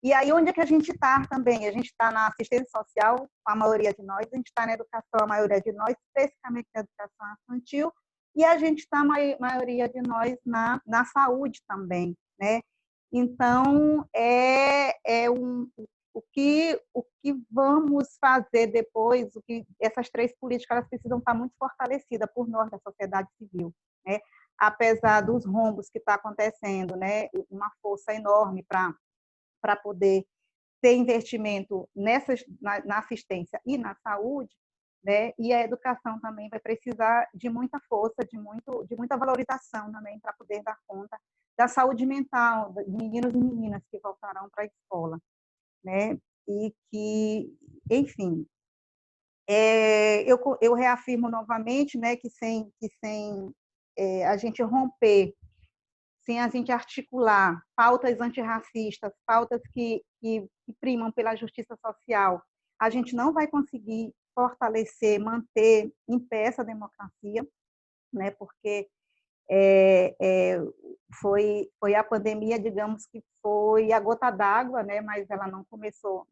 E aí, onde é que a gente está também? A gente está na assistência social, a maioria de nós, a gente está na educação, a maioria de nós, especificamente na educação infantil, e a gente está, a maioria de nós, na saúde também, né? Então, o que vamos fazer depois, essas três políticas elas precisam estar muito fortalecidas por nós da sociedade civil, né? Apesar dos rombos que está acontecendo, né? Uma força enorme para poder ter investimento na assistência e na saúde, né? E a educação também vai precisar de muita força, de muita valorização também para poder dar conta da saúde mental de meninos e meninas que voltarão para a escola, né? E que, enfim, eu reafirmo novamente, né, que sem a gente romper, sem a gente articular pautas antirracistas, pautas que primam pela justiça social, a gente não vai conseguir fortalecer, manter em pé essa democracia, né? Porque foi a pandemia, digamos que foi a gota d'água, né? Mas ela não começou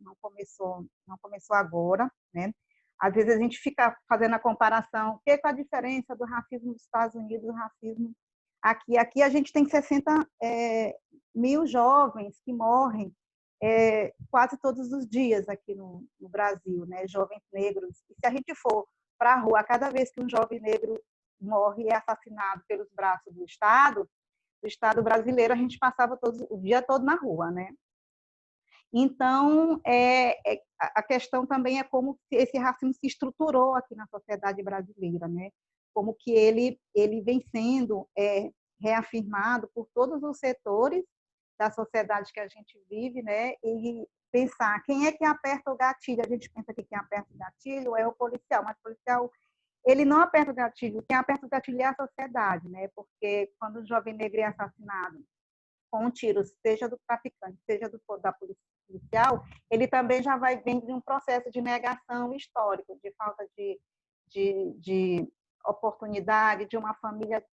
agora, né? Às vezes a gente fica fazendo a comparação, o que é a diferença do racismo dos Estados Unidos e do racismo aqui? Aqui a gente tem 60 mil jovens que morrem quase todos os dias aqui no Brasil, né? Jovens negros. E se a gente for para a rua, cada vez que um jovem negro morre e é assassinado pelos braços do Estado brasileiro, a gente passava o dia todo na rua, né? Então, a questão também é como esse racismo se estruturou aqui na sociedade brasileira, né? Como que ele vem sendo reafirmado por todos os setores da sociedade que a gente vive, né? E pensar quem é que aperta o gatilho. A gente pensa que quem aperta o gatilho é o policial, mas o policial ele não aperta o gatilho. Quem aperta o gatilho é a sociedade, né? Porque quando o jovem negro é assassinado com um tiro, seja do traficante, seja da polícia policial, ele também já vai vindo de um processo de negação histórico, de falta de oportunidade, de uma família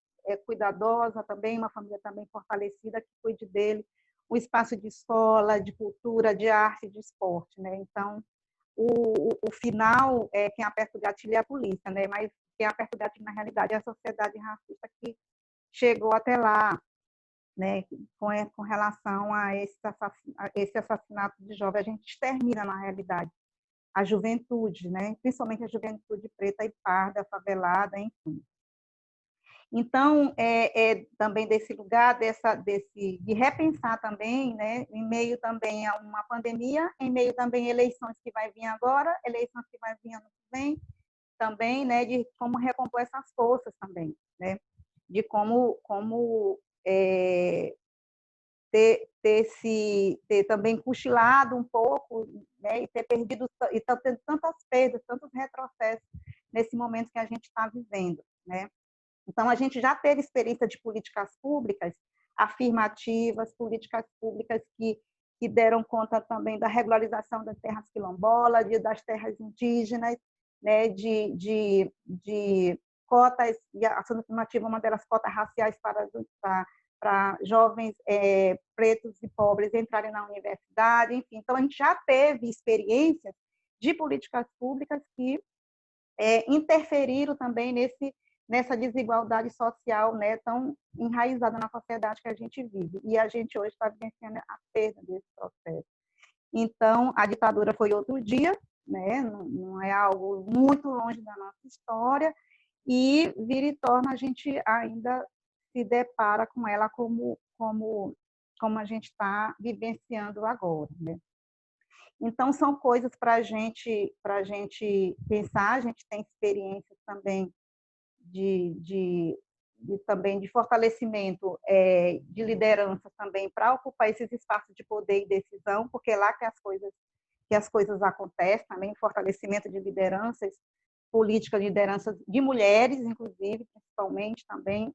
cuidadosa também, uma família também fortalecida que cuide dele, um espaço de escola, de cultura, de arte, de esporte, né? Então, o final, quem aperta o gatilho é a polícia, né? Mas quem aperta o gatilho, na realidade, é a sociedade racista que chegou até lá, né? Com relação a esse assassinato de jovem, a gente extermina, na realidade, a juventude, né? Principalmente a juventude preta e parda, favelada, enfim. Então, também desse lugar, de repensar também, né, em meio também a uma pandemia, em meio também a eleições que vai vir agora, eleições que vai vir ano que vem, também, né, de como recompor essas forças também, né, de como ter ter também cochilado um pouco, né, e ter perdido, e tá tendo tantas perdas, tantos retrocessos nesse momento que a gente está vivendo, né? Então, a gente já teve experiência de políticas públicas afirmativas, políticas públicas que deram conta também da regularização das terras quilombolas, das terras indígenas, né, de cotas, e a ação afirmativa é uma delas, cotas raciais para jovens pretos e pobres entrarem na universidade, enfim. Então, a gente já teve experiências de políticas públicas que interferiram também nessa desigualdade social, né, tão enraizada na sociedade que a gente vive. E a gente hoje está vivenciando a perda desse processo. Então, a ditadura foi outro dia, né, não é algo muito longe da nossa história, e vira e torna, a gente ainda se depara com ela como a gente está vivenciando agora, né? Então, são coisas para a gente pensar. A gente tem experiências também também de fortalecimento de liderança também para ocupar esses espaços de poder e decisão, porque é lá que as coisas acontecem, também fortalecimento de lideranças, política de lideranças de mulheres, inclusive, principalmente também,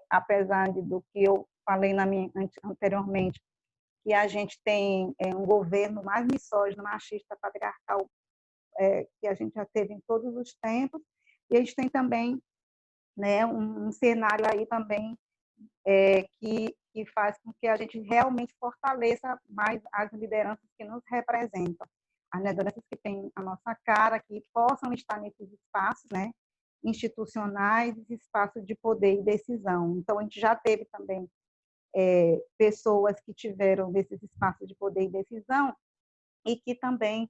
apesar do que eu falei anteriormente, que a gente tem um governo mais misógino, machista, patriarcal, que a gente já teve em todos os tempos, e a gente tem também, né, um cenário aí também que faz com que a gente realmente fortaleça mais as lideranças que nos representam, as lideranças que têm a nossa cara, que possam estar nesses espaços, né, institucionais, espaços de poder e decisão. Então, a gente já teve também pessoas que tiveram desses espaços de poder e decisão e que também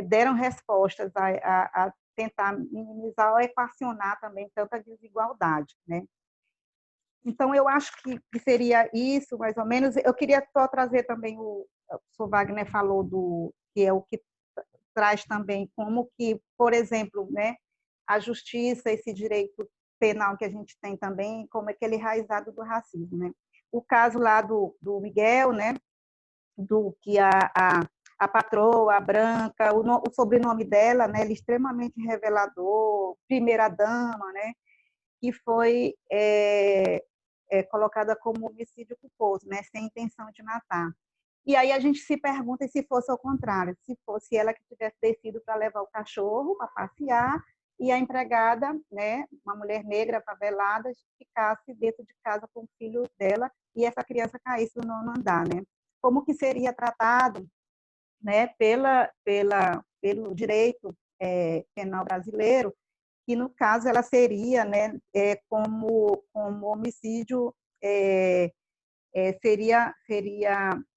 deram respostas a tentar minimizar ou equacionar também tanta desigualdade, né? Então, eu acho que seria isso, mais ou menos. Eu queria só trazer também, o professor Wagner falou que é o que traz também como que, por exemplo, né, a justiça, esse direito penal que a gente tem também, como é que ele é enraizado do racismo, né? O caso lá do Miguel, né, do que a patroa, a Branca, o sobrenome dela, né, ele é extremamente revelador, primeira-dama, né, que foi colocada como homicídio culposo, né, sem intenção de matar. E aí a gente se pergunta se fosse ao contrário, se fosse ela que tivesse descido para levar o cachorro para passear e a empregada, né, uma mulher negra favelada, ficasse dentro de casa com o filho dela e essa criança caísse do 9º andar, né? Como que seria tratado, né, pelo direito penal brasileiro, que no caso ela seria, né, como homicídio, seria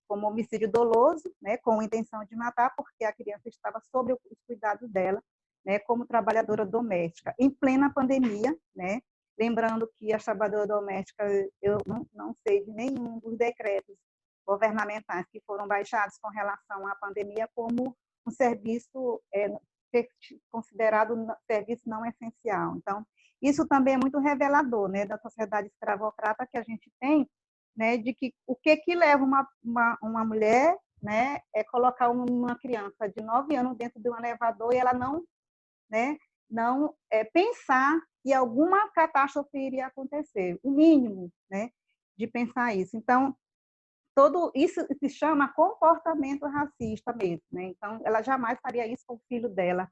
como homicídio doloso, né, com intenção de matar, porque a criança estava sob os cuidados dela, né, como trabalhadora doméstica, em plena pandemia, né? Lembrando que a trabalhadora doméstica, eu não sei de nenhum dos decretos governamentais que foram baixados com relação à pandemia como um serviço considerado serviço não essencial. Então, isso também é muito revelador, né, da sociedade escravocrata que a gente tem, né, de que o que leva uma mulher, né, colocar uma criança de 9 anos dentro de um elevador e ela não, né, pensar que alguma catástrofe iria acontecer, o mínimo, né, de pensar isso. Então, todo isso se chama comportamento racista mesmo, né? Então, ela jamais faria isso com o filho dela,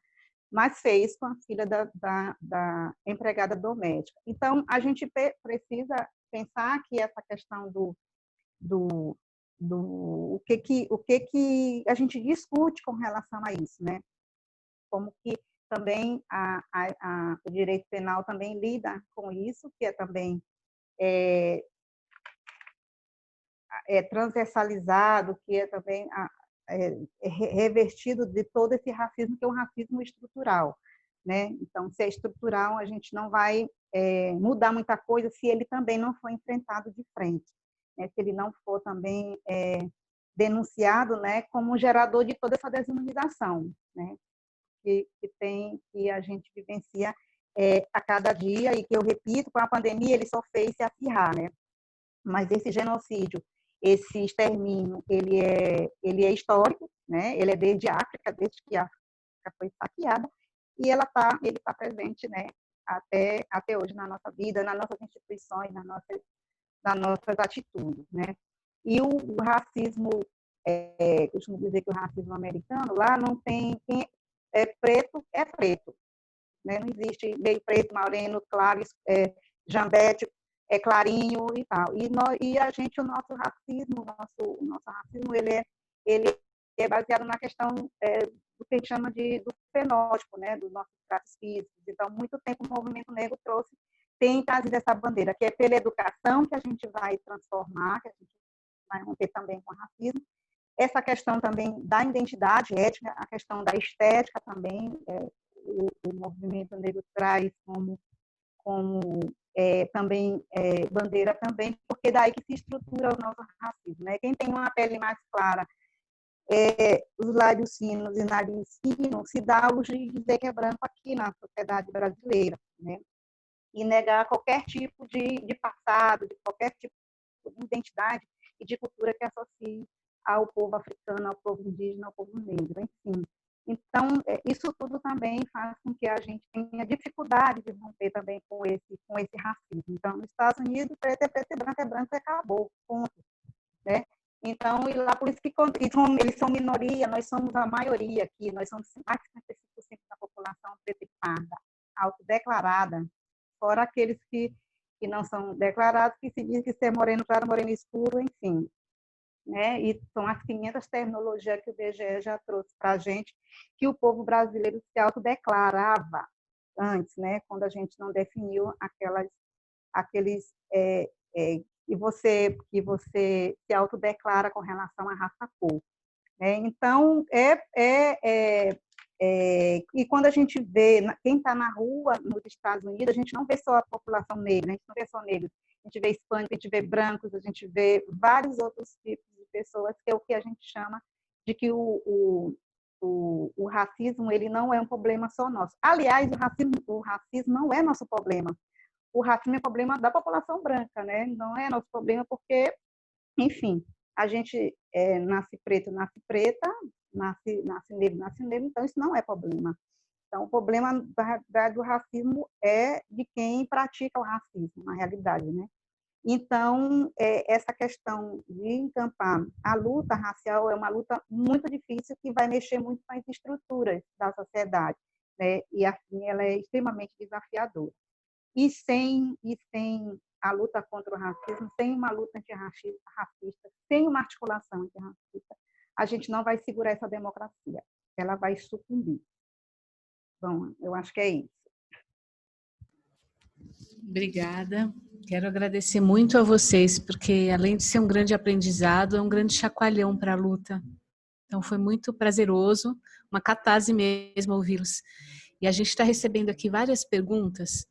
mas fez com a filha da empregada doméstica. Então, a gente precisa pensar que essa questão o que a gente discute com relação a isso, né? Como que também o direito penal também lida com isso, que é também transversalizado, que é também revertido de todo esse racismo, que é um racismo estrutural, né? Então, se é estrutural, a gente não vai mudar muita coisa se ele também não for enfrentado de frente, né? Se ele não for também denunciado, né, como gerador de toda essa desumanização, né? Que a gente vivencia a cada dia, e que eu repito, com a pandemia ele só fez se acirrar, né? Mas esse genocídio, esse extermínio ele é histórico, né? Ele é desde a África, desde que a África foi saqueada, e ele tá presente, né? Até hoje na nossa vida, nas nossas instituições, nas nossas atitudes, né? E o racismo, costumo dizer que o racismo americano, lá não tem quem é preto, né? Não existe meio preto, moreno, claro, jambete, clarinho e tal. E a gente, o nosso racismo, ele é baseado na questão do que a gente chama do fenótipo, né? Dos nossos traços físicos. Então, muito tempo o movimento negro tem trazido essa bandeira, que é pela educação que a gente vai transformar, que a gente vai romper também com o racismo. Essa questão também da identidade étnica, a questão da estética também, o movimento negro traz como também bandeira também, porque daí que se estrutura o nosso racismo, né? Quem tem uma pele mais clara, os lábios finos e nariz fino, se dá o de dizer que é branco aqui na sociedade brasileira, né? E negar qualquer tipo de passado, de qualquer tipo de identidade e de cultura que associe ao povo africano, ao povo indígena, ao povo negro, enfim. Então, isso tudo também faz com que a gente tenha dificuldade de romper também com esse racismo. Então, nos Estados Unidos, preto é branco e acabou, ponto. Né? Então, e lá por isso que eles são minoria, nós somos a maioria aqui, nós somos mais de 55% da população preta e parda, autodeclarada, fora aqueles que não são declarados, que se diz que ser moreno claro, moreno escuro, enfim. Né? E são as 500 terminologias que o IBGE já trouxe para a gente, que o povo brasileiro se autodeclarava antes, né? Quando a gente não definiu aqueles que você se autodeclara com relação à raça-cor. Então, e quando a gente vê quem está na rua nos Estados Unidos, a gente não vê só a população negra, a gente não vê só negros, a gente vê hispânicos, a gente vê brancos, a gente vê vários outros tipos de pessoas, que é o que a gente chama de que o racismo ele não é um problema só nosso. Aliás, o racismo não é nosso problema. O racismo é problema da população branca, né? Não é nosso problema porque, enfim, a gente nasce preto, nasce preta, nasce negro, então isso não é problema. Então, o problema do racismo é de quem pratica o racismo, na realidade, né? Então, essa questão de encampar a luta racial é uma luta muito difícil que vai mexer muito com as estruturas da sociedade, né? E assim ela é extremamente desafiadora. E sem a luta contra o racismo, sem uma luta antirracista, sem uma articulação antirracista, a gente não vai segurar essa democracia. Ela vai sucumbir. Bom, eu acho que é isso. Obrigada. Quero agradecer muito a vocês, porque além de ser um grande aprendizado, é um grande chacoalhão para a luta. Então foi muito prazeroso, uma catarse mesmo ouvi-los. E a gente está recebendo aqui várias perguntas.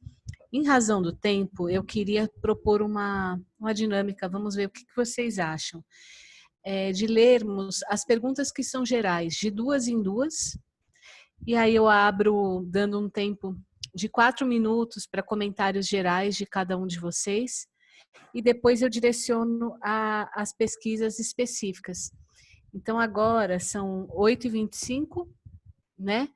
Em razão do tempo, eu queria propor uma dinâmica, vamos ver o que vocês acham, de lermos as perguntas que são gerais, de 2 em 2, e aí eu abro, dando um tempo de 4 minutos para comentários gerais de cada um de vocês, e depois eu direciono as pesquisas específicas. Então agora são 8h25, né?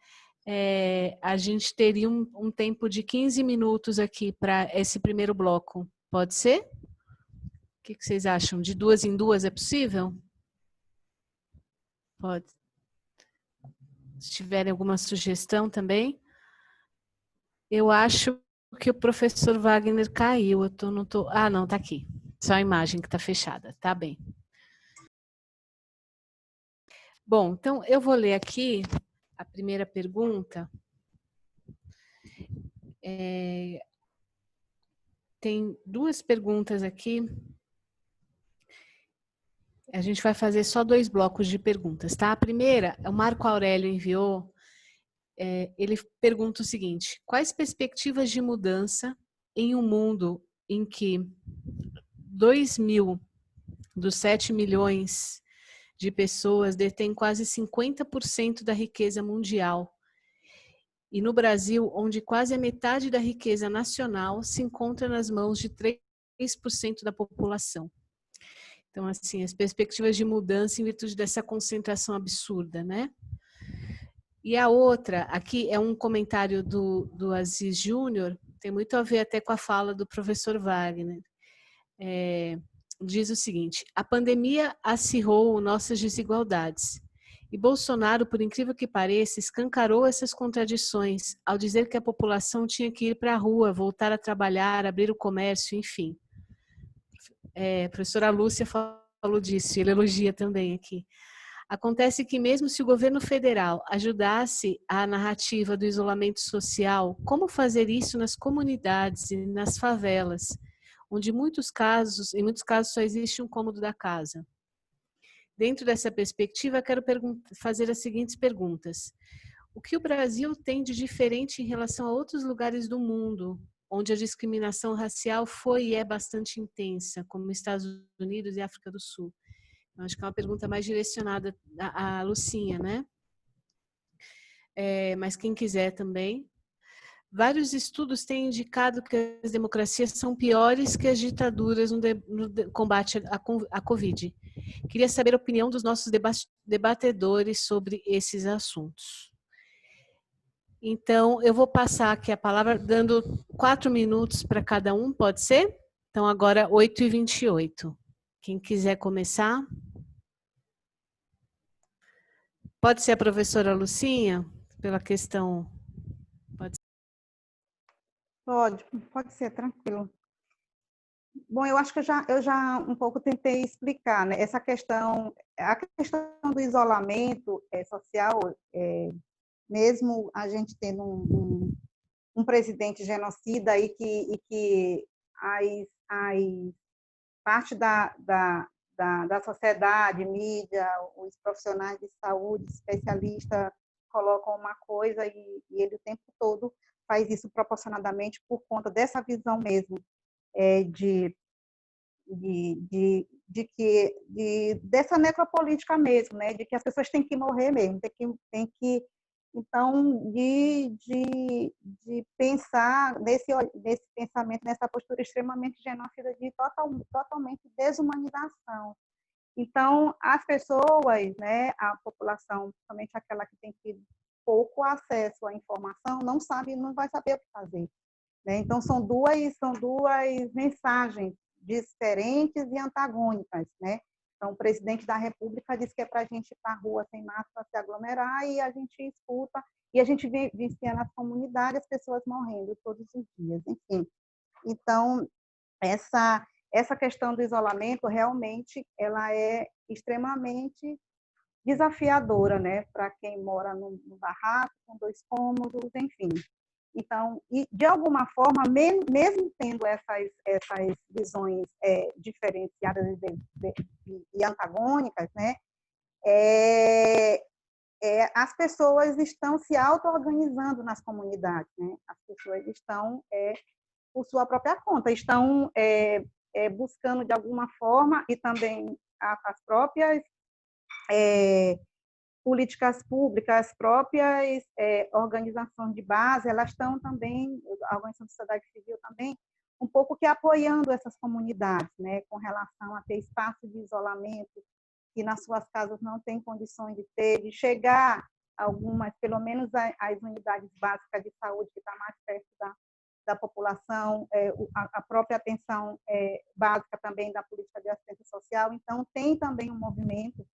A gente teria um tempo de 15 minutos aqui para esse primeiro bloco. Pode ser? O que vocês acham? De 2 em 2 é possível? Pode. Se tiverem alguma sugestão também. Eu acho que o professor Wagner caiu. Ah, não, está aqui. Só a imagem que está fechada. Tá bem. Bom, então eu vou ler aqui a primeira pergunta. Tem 2 perguntas aqui. A gente vai fazer só 2 blocos de perguntas, tá? A primeira, o Marco Aurélio enviou, ele pergunta o seguinte: quais perspectivas de mudança em um mundo em que 2.000 dos 7 milhões de pessoas detêm quase 50% da riqueza mundial, e no Brasil, onde quase a metade da riqueza nacional se encontra nas mãos de 3% da população? Então, assim, as perspectivas de mudança em virtude dessa concentração absurda, né? E a outra, aqui é um comentário do Aziz Júnior, tem muito a ver até com a fala do professor Wagner. Diz o seguinte: a pandemia acirrou nossas desigualdades. E Bolsonaro, por incrível que pareça, escancarou essas contradições ao dizer que a população tinha que ir para a rua, voltar a trabalhar, abrir o comércio, enfim. A professora Lúcia falou disso, ele elogia também aqui. Acontece que mesmo se o governo federal ajudasse a narrativa do isolamento social, como fazer isso nas comunidades e nas favelas, onde em muitos casos só existe um cômodo da casa? Dentro dessa perspectiva, quero fazer as seguintes perguntas. O que o Brasil tem de diferente em relação a outros lugares do mundo, onde a discriminação racial foi e é bastante intensa, como Estados Unidos e África do Sul? Eu acho que é uma pergunta mais direcionada à Lucinha, né? Mas quem quiser também. Vários estudos têm indicado que as democracias são piores que as ditaduras no combate à Covid. Queria saber a opinião dos nossos debatedores sobre esses assuntos. Então, eu vou passar aqui a palavra, dando 4 minutos para cada um, pode ser? Então, agora 8h28. Quem quiser começar? Pode ser a professora Lucinha, pela questão... Pode ser, tranquilo. Bom, eu acho que eu já um pouco tentei explicar, né? Essa questão, a questão do isolamento social, mesmo a gente tendo um presidente genocida e que parte da sociedade, mídia, os profissionais de saúde, especialistas, colocam uma coisa e ele o tempo todo faz isso proporcionadamente por conta dessa visão mesmo dessa necropolítica mesmo, né? De que as pessoas têm que morrer mesmo, tem que então de pensar nesse pensamento, nessa postura extremamente genocida de totalmente desumanização. Então, as pessoas, né, a população, principalmente aquela que tem tido pouco acesso à informação, não vai saber o que fazer, né? Então, são duas mensagens diferentes e antagônicas, né? Então, o presidente da República diz que é para a gente ir para a rua sem máscara, se aglomerar, e a gente escuta, e a gente vivencia nas comunidades as pessoas morrendo todos os dias, enfim. Então, essa questão do isolamento, realmente, ela é extremamente desafiadora, né? Para quem mora no barraco, com 2 cômodos, enfim. Então, e de alguma forma, mesmo tendo essas visões diferenciadas e antagônicas, né, as pessoas estão se auto-organizando nas comunidades, né? As pessoas estão, por sua própria conta, estão buscando de alguma forma, e também as próprias políticas públicas, as próprias organizações de base, elas estão também, a organização da sociedade civil também, um pouco que apoiando essas comunidades, né, com relação a ter espaço de isolamento, que nas suas casas não tem condições de ter, de chegar algumas, pelo menos as unidades básicas de saúde, que está mais perto da população, a própria atenção básica também da política de assistência social. Então, tem também um movimento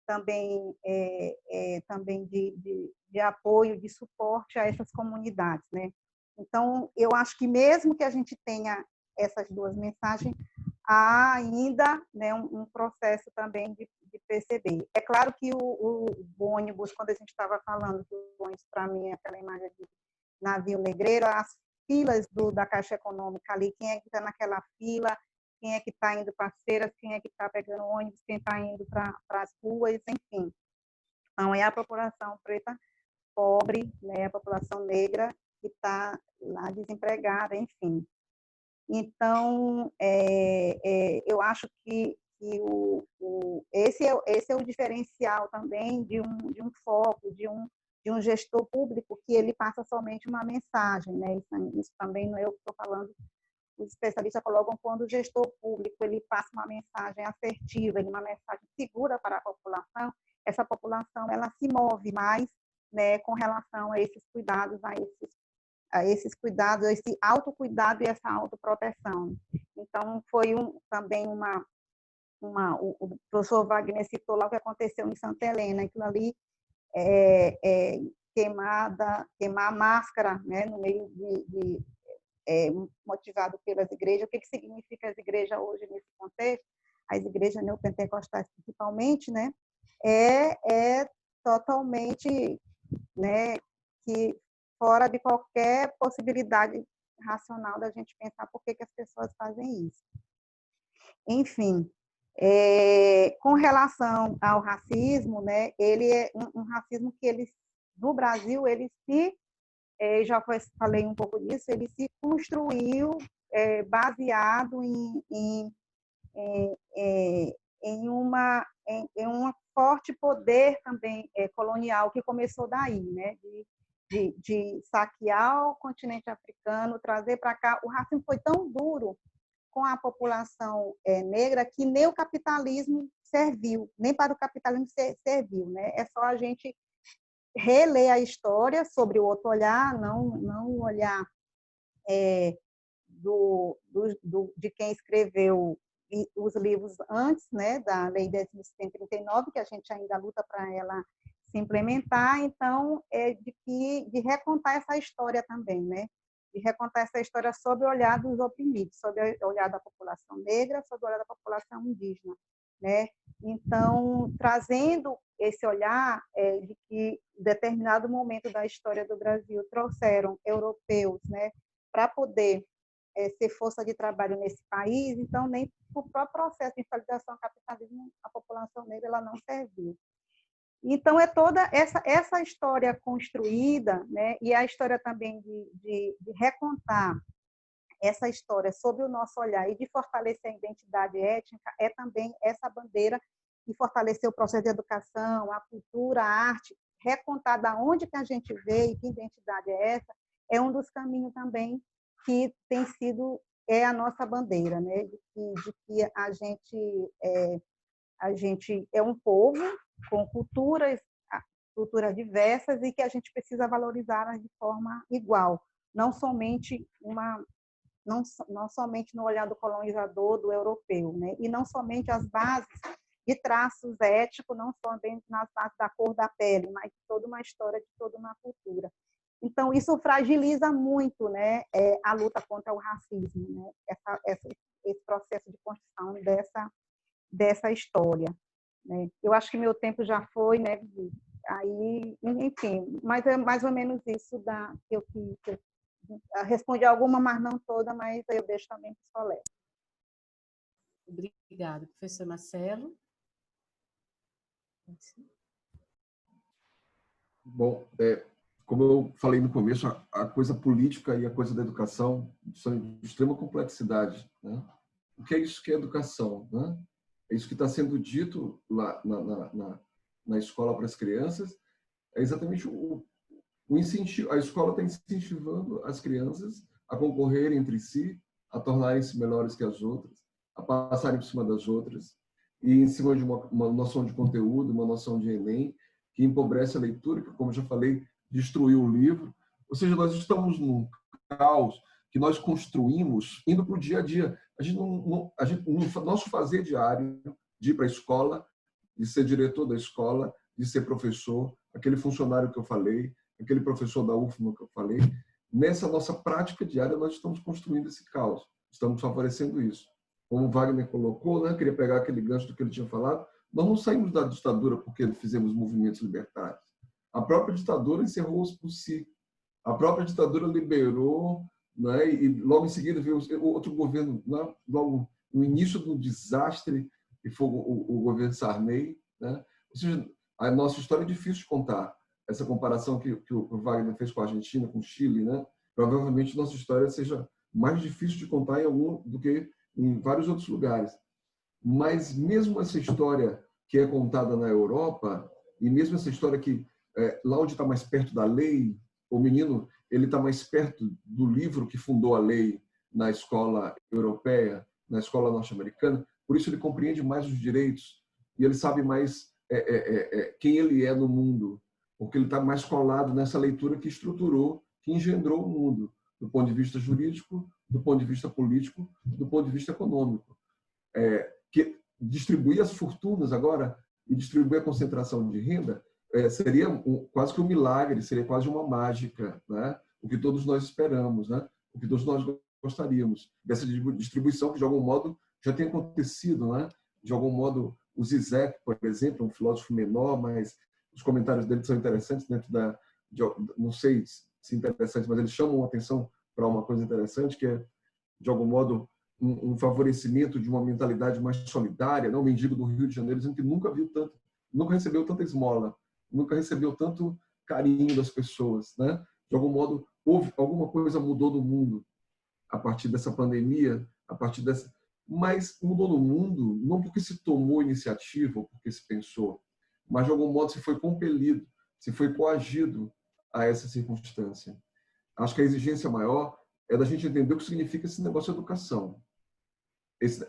também de apoio, de suporte a essas comunidades, né? Então, eu acho que mesmo que a gente tenha essas duas mensagens, há ainda, né, um processo também de perceber. É claro que o ônibus, quando a gente estava falando do ônibus, para mim, aquela imagem de navio negreiro, as filas da Caixa Econômica ali, quem é que está naquela fila, quem é que está indo para as feiras, quem é que está pegando ônibus, quem está indo para as ruas, enfim. Então, é a população preta pobre, né, a população negra que está lá desempregada, enfim. Então, eu acho que esse é o diferencial também de um foco, de um gestor público, que ele passa somente uma mensagem, né? Isso também não é eu que estou falando, os especialistas colocam, quando o gestor público ele passa uma mensagem assertiva, uma mensagem segura para a população, essa população ela se move mais, né, com relação a esses cuidados, a esse autocuidado e essa autoproteção. Então, foi também o professor Wagner citou lá o que aconteceu em Santa Helena, aquilo ali, queimar a máscara, né, no meio motivado pelas igrejas. O que significa as igrejas hoje nesse contexto? As igrejas neopentecostais, principalmente, né, é totalmente, né, que fora de qualquer possibilidade racional da gente pensar por que as pessoas fazem isso. Enfim, com relação ao racismo, né, ele é um racismo que no Brasil, ele já falei um pouco disso, ele se construiu baseado em um forte poder também colonial, que começou daí, né, de saquear o continente africano, trazer para cá. O racismo foi tão duro com a população negra que nem o capitalismo serviu, nem para o capitalismo serviu, né? É só a gente reler a história sobre o outro olhar, não o olhar de quem escreveu os livros antes, né, da Lei 10.139, que a gente ainda luta para ela se implementar. Então, de recontar essa história também, né? De recontar essa história sob o olhar dos oprimidos, sob o olhar da população negra, sob o olhar da população indígena, né? Então, trazendo esse olhar de que, em determinado momento da história do Brasil, trouxeram europeus, né, para poder ser força de trabalho nesse país. Então, nem o próprio processo de instabilização do capitalismo, a população negra ela não serviu. Então, é toda essa história construída, né, e a história também de recontar essa história sob o nosso olhar e de fortalecer a identidade étnica, é também essa bandeira de fortalecer o processo de educação, a cultura, a arte, recontar da onde que a gente veio e que identidade é essa, é um dos caminhos também que tem sido a nossa bandeira, né, de que a gente é um povo com culturas diversas e que a gente precisa valorizá-las de forma igual, não somente no olhar do colonizador, do europeu, né? E não somente as bases de traços éticos, não somente nas bases da cor da pele, mas de toda uma história, de toda uma cultura. Então, isso fragiliza muito, né, a luta contra o racismo, né? Esse processo de construção dessa história, né? Eu acho que meu tempo já foi, né? Aí, enfim, mas é mais ou menos isso que eu respondi alguma, mas não toda, mas eu deixo também para os colegas. Obrigada, professor Marcelo. Bom, como eu falei no começo, a coisa política e a coisa da educação são de extrema complexidade, né? O que é isso que é educação, né? É isso que está sendo dito lá na escola para as crianças, é exatamente o incentivo. A escola está incentivando as crianças a concorrerem entre si, a tornarem-se melhores que as outras, a passarem por cima das outras, e em cima de uma noção de conteúdo, uma noção de Enem, que empobrece a leitura, que, como eu já falei, destruiu o livro. Ou seja, nós estamos num caos que nós construímos indo para o dia a dia. Nosso fazer diário de ir para a escola, de ser diretor da escola, de ser professor, aquele funcionário que eu falei, aquele professor da UFMA que eu falei, nessa nossa prática diária nós estamos construindo esse caos, estamos favorecendo isso. Como o Wagner colocou, né, queria pegar aquele gancho do que ele tinha falado, nós não saímos da ditadura porque fizemos movimentos libertários. A própria ditadura encerrou-se por si. A própria ditadura liberou, né, e logo em seguida veio outro governo, né, logo no início do desastre, que foi o governo Sarney, né? Ou seja, a nossa história é difícil de contar. Essa comparação que o Wagner fez com a Argentina, com o Chile, né? Provavelmente nossa história seja mais difícil de contar do que em vários outros lugares. Mas mesmo essa história que é contada na Europa, e mesmo essa história que lá onde está mais perto da lei, o menino ele está mais perto do livro que fundou a lei, na escola europeia, na escola norte-americana, por isso ele compreende mais os direitos e ele sabe mais quem ele é no mundo, porque ele está mais colado nessa leitura que estruturou, que engendrou o mundo, do ponto de vista jurídico, do ponto de vista político, do ponto de vista econômico. Que distribuir as fortunas agora e distribuir a concentração de renda seria quase que um milagre, seria quase uma mágica, né? O que todos nós esperamos, né? O que todos nós gostaríamos dessa distribuição que, de algum modo, já tem acontecido, né? De algum modo, o Zizek, por exemplo, um filósofo menor, mas os comentários dele são interessantes dentro não sei se interessantes, mas eles chamam a atenção para uma coisa interessante, que é, de algum modo, um favorecimento de uma mentalidade mais solidária, não? O mendigo do Rio de Janeiro, dizendo que nunca recebeu tanta esmola, nunca recebeu tanto carinho das pessoas, né? De algum modo, alguma coisa mudou no mundo a partir dessa pandemia, mas mudou no mundo não porque se tomou iniciativa ou porque se pensou, mas de algum modo se foi compelido, se foi coagido a essa circunstância. Acho que a exigência maior é da gente entender o que significa esse negócio de educação.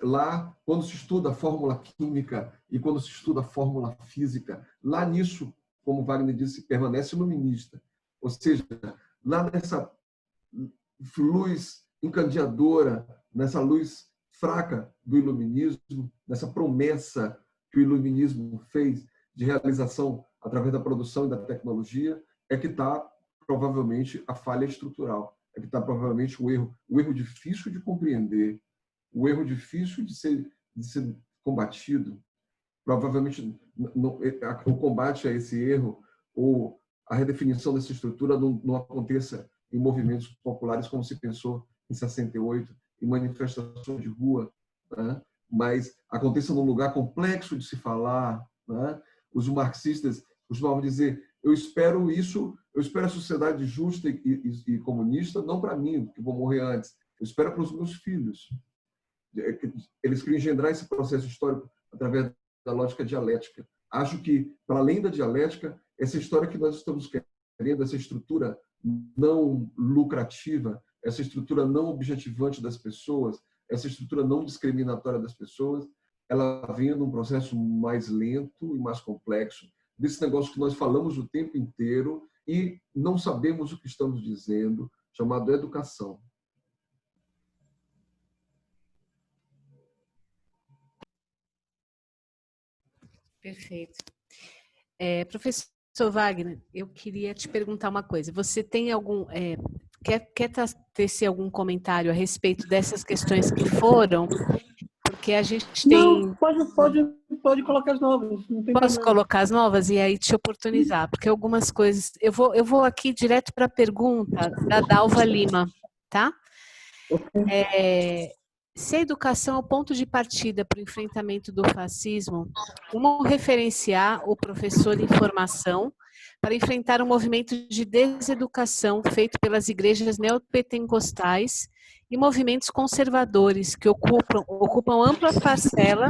Lá, quando se estuda a fórmula química e quando se estuda a fórmula física, lá nisso, como Wagner disse, permanece iluminista. Ou seja, lá nessa luz encandeadora, nessa luz fraca do iluminismo, nessa promessa que o iluminismo fez de realização através da produção e da tecnologia, é que está provavelmente a falha estrutural, é que está provavelmente o erro difícil de compreender, o erro difícil de ser combatido. Provavelmente o combate a esse erro ou a redefinição dessa estrutura não aconteça em movimentos populares como se pensou em 68, em manifestações de rua, né? Mas aconteça num lugar complexo de se falar, né? Os marxistas costumavam dizer: eu espero a sociedade justa e comunista, não para mim, que vou morrer antes, eu espero para os meus filhos. Eles queriam engendrar esse processo histórico através da lógica dialética. Acho que, para além da dialética, essa história que nós estamos querendo, essa estrutura não lucrativa, essa estrutura não objetivante das pessoas, essa estrutura não discriminatória das pessoas, ela vem num processo mais lento e mais complexo, desse negócio que nós falamos o tempo inteiro e não sabemos o que estamos dizendo, chamado educação. Perfeito. Professor Wagner, eu queria te perguntar uma coisa. Você tem quer tecer algum comentário a respeito dessas questões que foram? Porque a gente tem... Não, pode colocar as novas. Não tem Posso problema. colocar as novas e aí te oportunizar? Porque algumas coisas... Eu vou aqui direto para a pergunta da Dalva Lima, tá? Se a educação é o ponto de partida para o enfrentamento do fascismo, como referenciar o professor em formação para enfrentar o movimento de deseducação feito pelas igrejas neopentecostais e movimentos conservadores que ocupam ampla parcela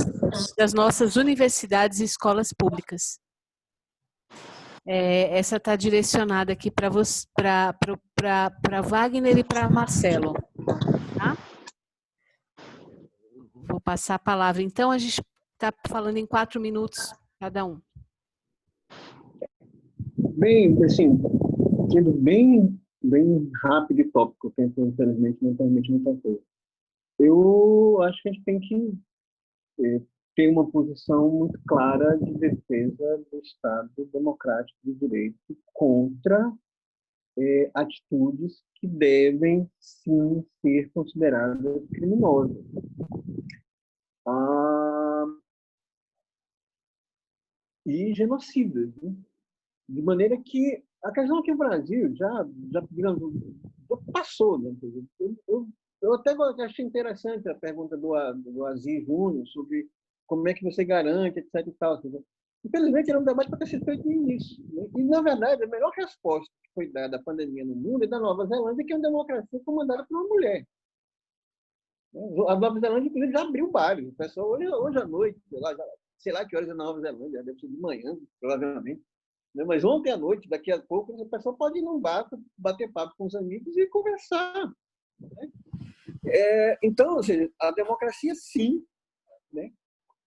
das nossas universidades e escolas públicas? Essa está direcionada aqui para Wagner e para Marcelo, tá? Vou passar a palavra. Então, a gente está falando em 4 minutos cada um. Bem, assim, sendo bem rápido e tópico, porque infelizmente não permite muita coisa. Eu acho que a gente tem que ter uma posição muito clara de defesa do Estado democrático de direito contra atitudes que devem, sim, ser consideradas criminosas. E genocidas, né? De maneira que a questão aqui no Brasil já passou, né? Eu até achei interessante a pergunta do Aziz Júnior sobre como é que você garante, etc. E tal. Infelizmente, era um debate para ter sido feito no início, né? E, na verdade, a melhor resposta que foi dada à pandemia no mundo é da Nova Zelândia, que é uma democracia comandada por uma mulher. A Nova Zelândia, inclusive, já abriu bares. O pessoal, hoje à noite, sei lá que horas é na Nova Zelândia, deve ser de manhã, provavelmente. Mas ontem à noite, daqui a pouco, a pessoa pode ir num bar, bater papo com os amigos e conversar. Né? Então, ou seja, a democracia, sim, né,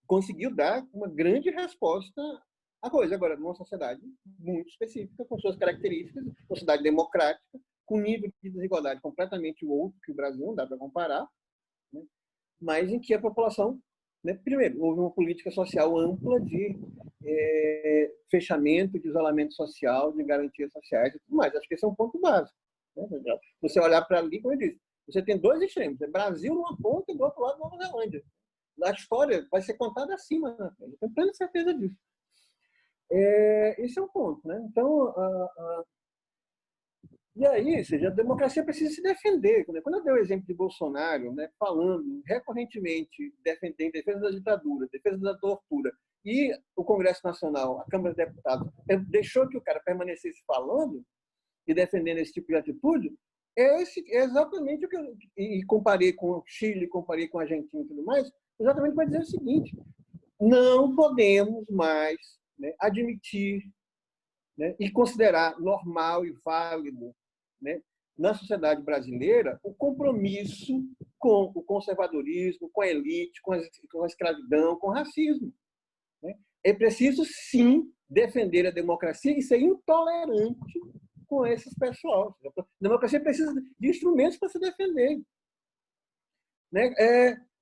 conseguiu dar uma grande resposta à coisa. Agora, numa sociedade muito específica, com suas características, uma sociedade democrática, com nível de desigualdade completamente outro que o Brasil, não dá para comparar, né, mas em que a população, né, primeiro, houve uma política social ampla de fechamento, de isolamento social, de garantias sociais e tudo mais. Acho que esse é um ponto básico. Né? Você olhar para ali, como eu disse, você tem dois extremos, Brasil numa ponta e do outro lado Nova Zelândia. A história vai ser contada acima, né? Eu tenho plena certeza disso. Esse é um ponto. Né? Então, e aí, ou seja, a democracia precisa se defender. Quando eu dei o exemplo de Bolsonaro, né, falando recorrentemente em defesa da ditadura, defesa da tortura, e o Congresso Nacional, a Câmara dos Deputados, deixou que o cara permanecesse falando e defendendo esse tipo de atitude, é exatamente o que eu comparei com o Chile, comparei com a Argentina e tudo mais, exatamente para dizer o seguinte: não podemos mais, né, admitir, né, e considerar normal e válido, né, na sociedade brasileira o compromisso com o conservadorismo, com a elite, com a escravidão, com o racismo. Né? É preciso, sim, defender a democracia e ser intolerante com esses pessoal. A democracia precisa de instrumentos para se defender. Né?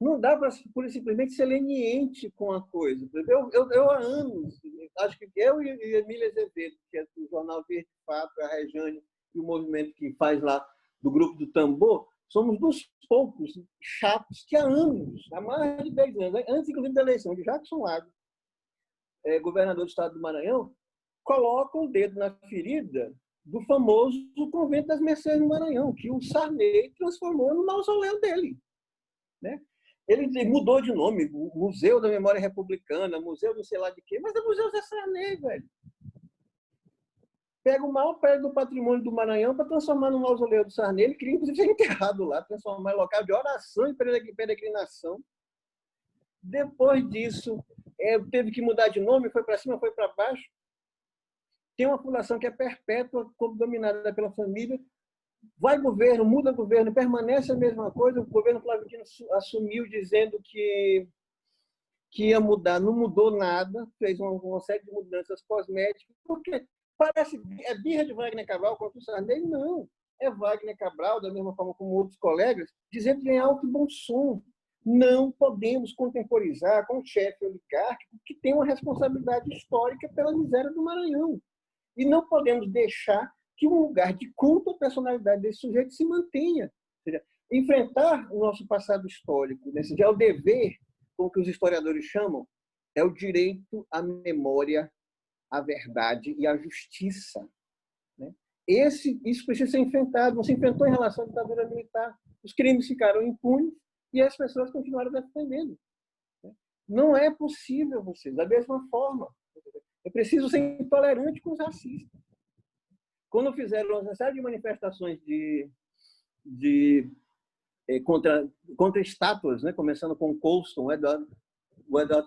Não dá para pura e simplesmente ser leniente com a coisa. Eu há anos, acho que eu e Emília Azevedo, que é do jornal Verde Fato, a Rejane e o movimento que faz lá do Grupo do Tambor, somos dos poucos chatos que há anos, há mais de 10 anos, antes inclusive da eleição de Jackson Lago, governador do estado do Maranhão, coloca o dedo na ferida do famoso Convento das Mercês no Maranhão, que o Sarney transformou no mausoléu dele. Né? Ele mudou de nome, Museu da Memória Republicana, Museu do sei lá de quê, mas é Museu Zé Sarney, velho. Pega o maior prédio do patrimônio do Maranhão para transformar no mausoléu do Sarney. Ele queria, inclusive, ser enterrado lá, transformar em local de oração e peregrinação. Depois disso, teve que mudar de nome, foi para cima, foi para baixo. Tem uma fundação que é perpétua, dominada pela família. Vai governo, muda governo, permanece a mesma coisa. O governo Flávio Dino assumiu dizendo que ia mudar, não mudou nada, fez uma série de mudanças cosméticas. Porque parece birra de Wagner Cabral contra o Sarney? Não. É Wagner Cabral, da mesma forma como outros colegas, dizendo em alto e bom som: não podemos contemporizar com o chefe oligárquico que tem uma responsabilidade histórica pela miséria do Maranhão. E não podemos deixar que um lugar de culto à personalidade desse sujeito se mantenha. Ou seja, enfrentar o nosso passado histórico, né? É o dever, como que os historiadores chamam, é o direito à memória, à verdade e à justiça. Né? Isso precisa ser enfrentado. Não se enfrentou em relação à ditadura militar. Os crimes ficaram impunes e as pessoas continuaram defendendo. Não é possível, vocês, da mesma forma. É preciso ser intolerante com os racistas. Quando fizeram uma série de manifestações contra estátuas, né? Começando com o Colston, o Edward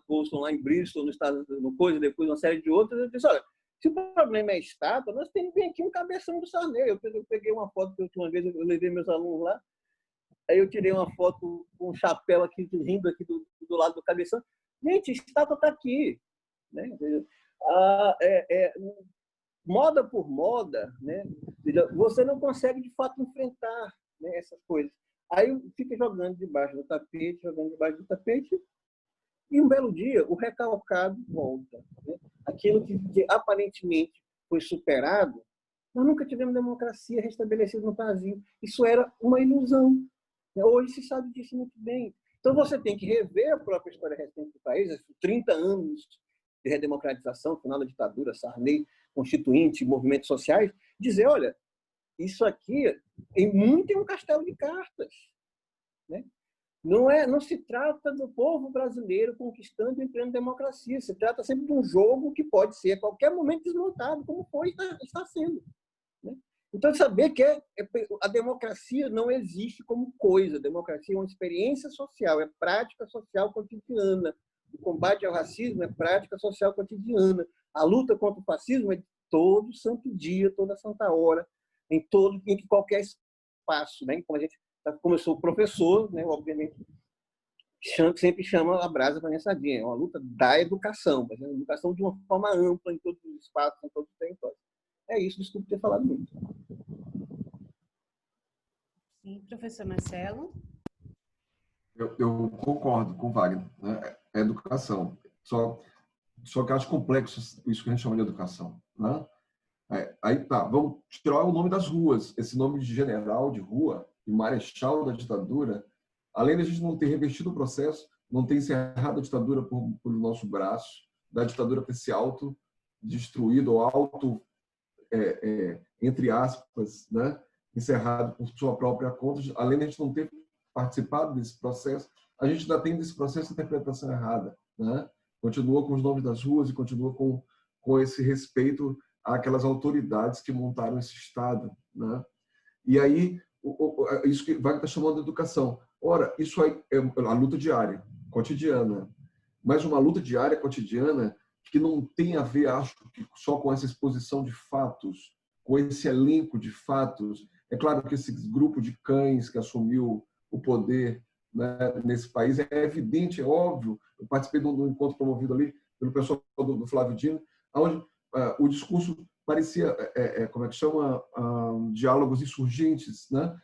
Colston lá em Bristol, no estado, no Coisa, depois uma série de outras, eu disse: olha, se o problema é estátua, nós temos bem aqui um cabeção do Sarney. Eu peguei uma foto que uma vez eu levei meus alunos lá, aí eu tirei uma foto com um chapéu aqui, rindo aqui do lado do cabeção. Gente, a estátua está aqui. Né? Moda por moda, né? Você não consegue, de fato, enfrentar, né, essas coisas. Aí fica jogando debaixo do tapete, e um belo dia o recalcado volta. Né? Aquilo que aparentemente foi superado, nós nunca tivemos democracia restabelecida no Brasil. Isso era uma ilusão. Hoje se sabe disso muito bem. Então você tem que rever a própria história recente do país, 30 anos de redemocratização, final da ditadura, Sarney, constituinte, movimentos sociais, dizer: olha, isso aqui em muito é um castelo de cartas. Né? Não se trata do povo brasileiro conquistando e entrando em democracia, se trata sempre de um jogo que pode ser a qualquer momento desmontado, como foi e está sendo. Né? Então, saber que a democracia não existe como coisa, a democracia é uma experiência social, é prática social cotidiana. O combate ao racismo é prática social cotidiana. A luta contra o fascismo é de todo santo dia, toda santa hora, em qualquer espaço, né? Como a gente Como eu sou professor, né, obviamente, sempre chama a brasa para minha sardinha. É uma luta da educação, mas é uma educação de uma forma ampla, em todos os espaços, em todos os territórios. É isso, desculpe ter falado muito. Sim, professor Marcelo. Eu concordo com o Wagner, né? É educação. Só que eu acho complexo isso que a gente chama de educação, né? Aí tá, vamos tirar o nome das ruas. Esse nome de general de rua e marechal da ditadura, além de a gente não ter revestido o processo, não ter encerrado a ditadura por nosso braço, da ditadura ter se auto-destruído ou entre aspas, né? Encerrado por sua própria conta, além de a gente não ter participado desse processo, a gente ainda tem desse processo de interpretação errada, né? Continua com os nomes das ruas e continua com esse respeito àquelas autoridades que montaram esse Estado, né? E aí, isso que Wagner está chamando de educação. Ora, isso aí é a luta diária, cotidiana, mas uma luta diária, cotidiana, que não tem a ver, acho, só com essa exposição de fatos, com esse elenco de fatos. É claro que esse grupo de cães que assumiu o poder, né, nesse país é evidente, é óbvio. Eu participei de um encontro promovido ali pelo pessoal do Flávio Dino, onde o discurso parecia, como é que chama, diálogos insurgentes, né?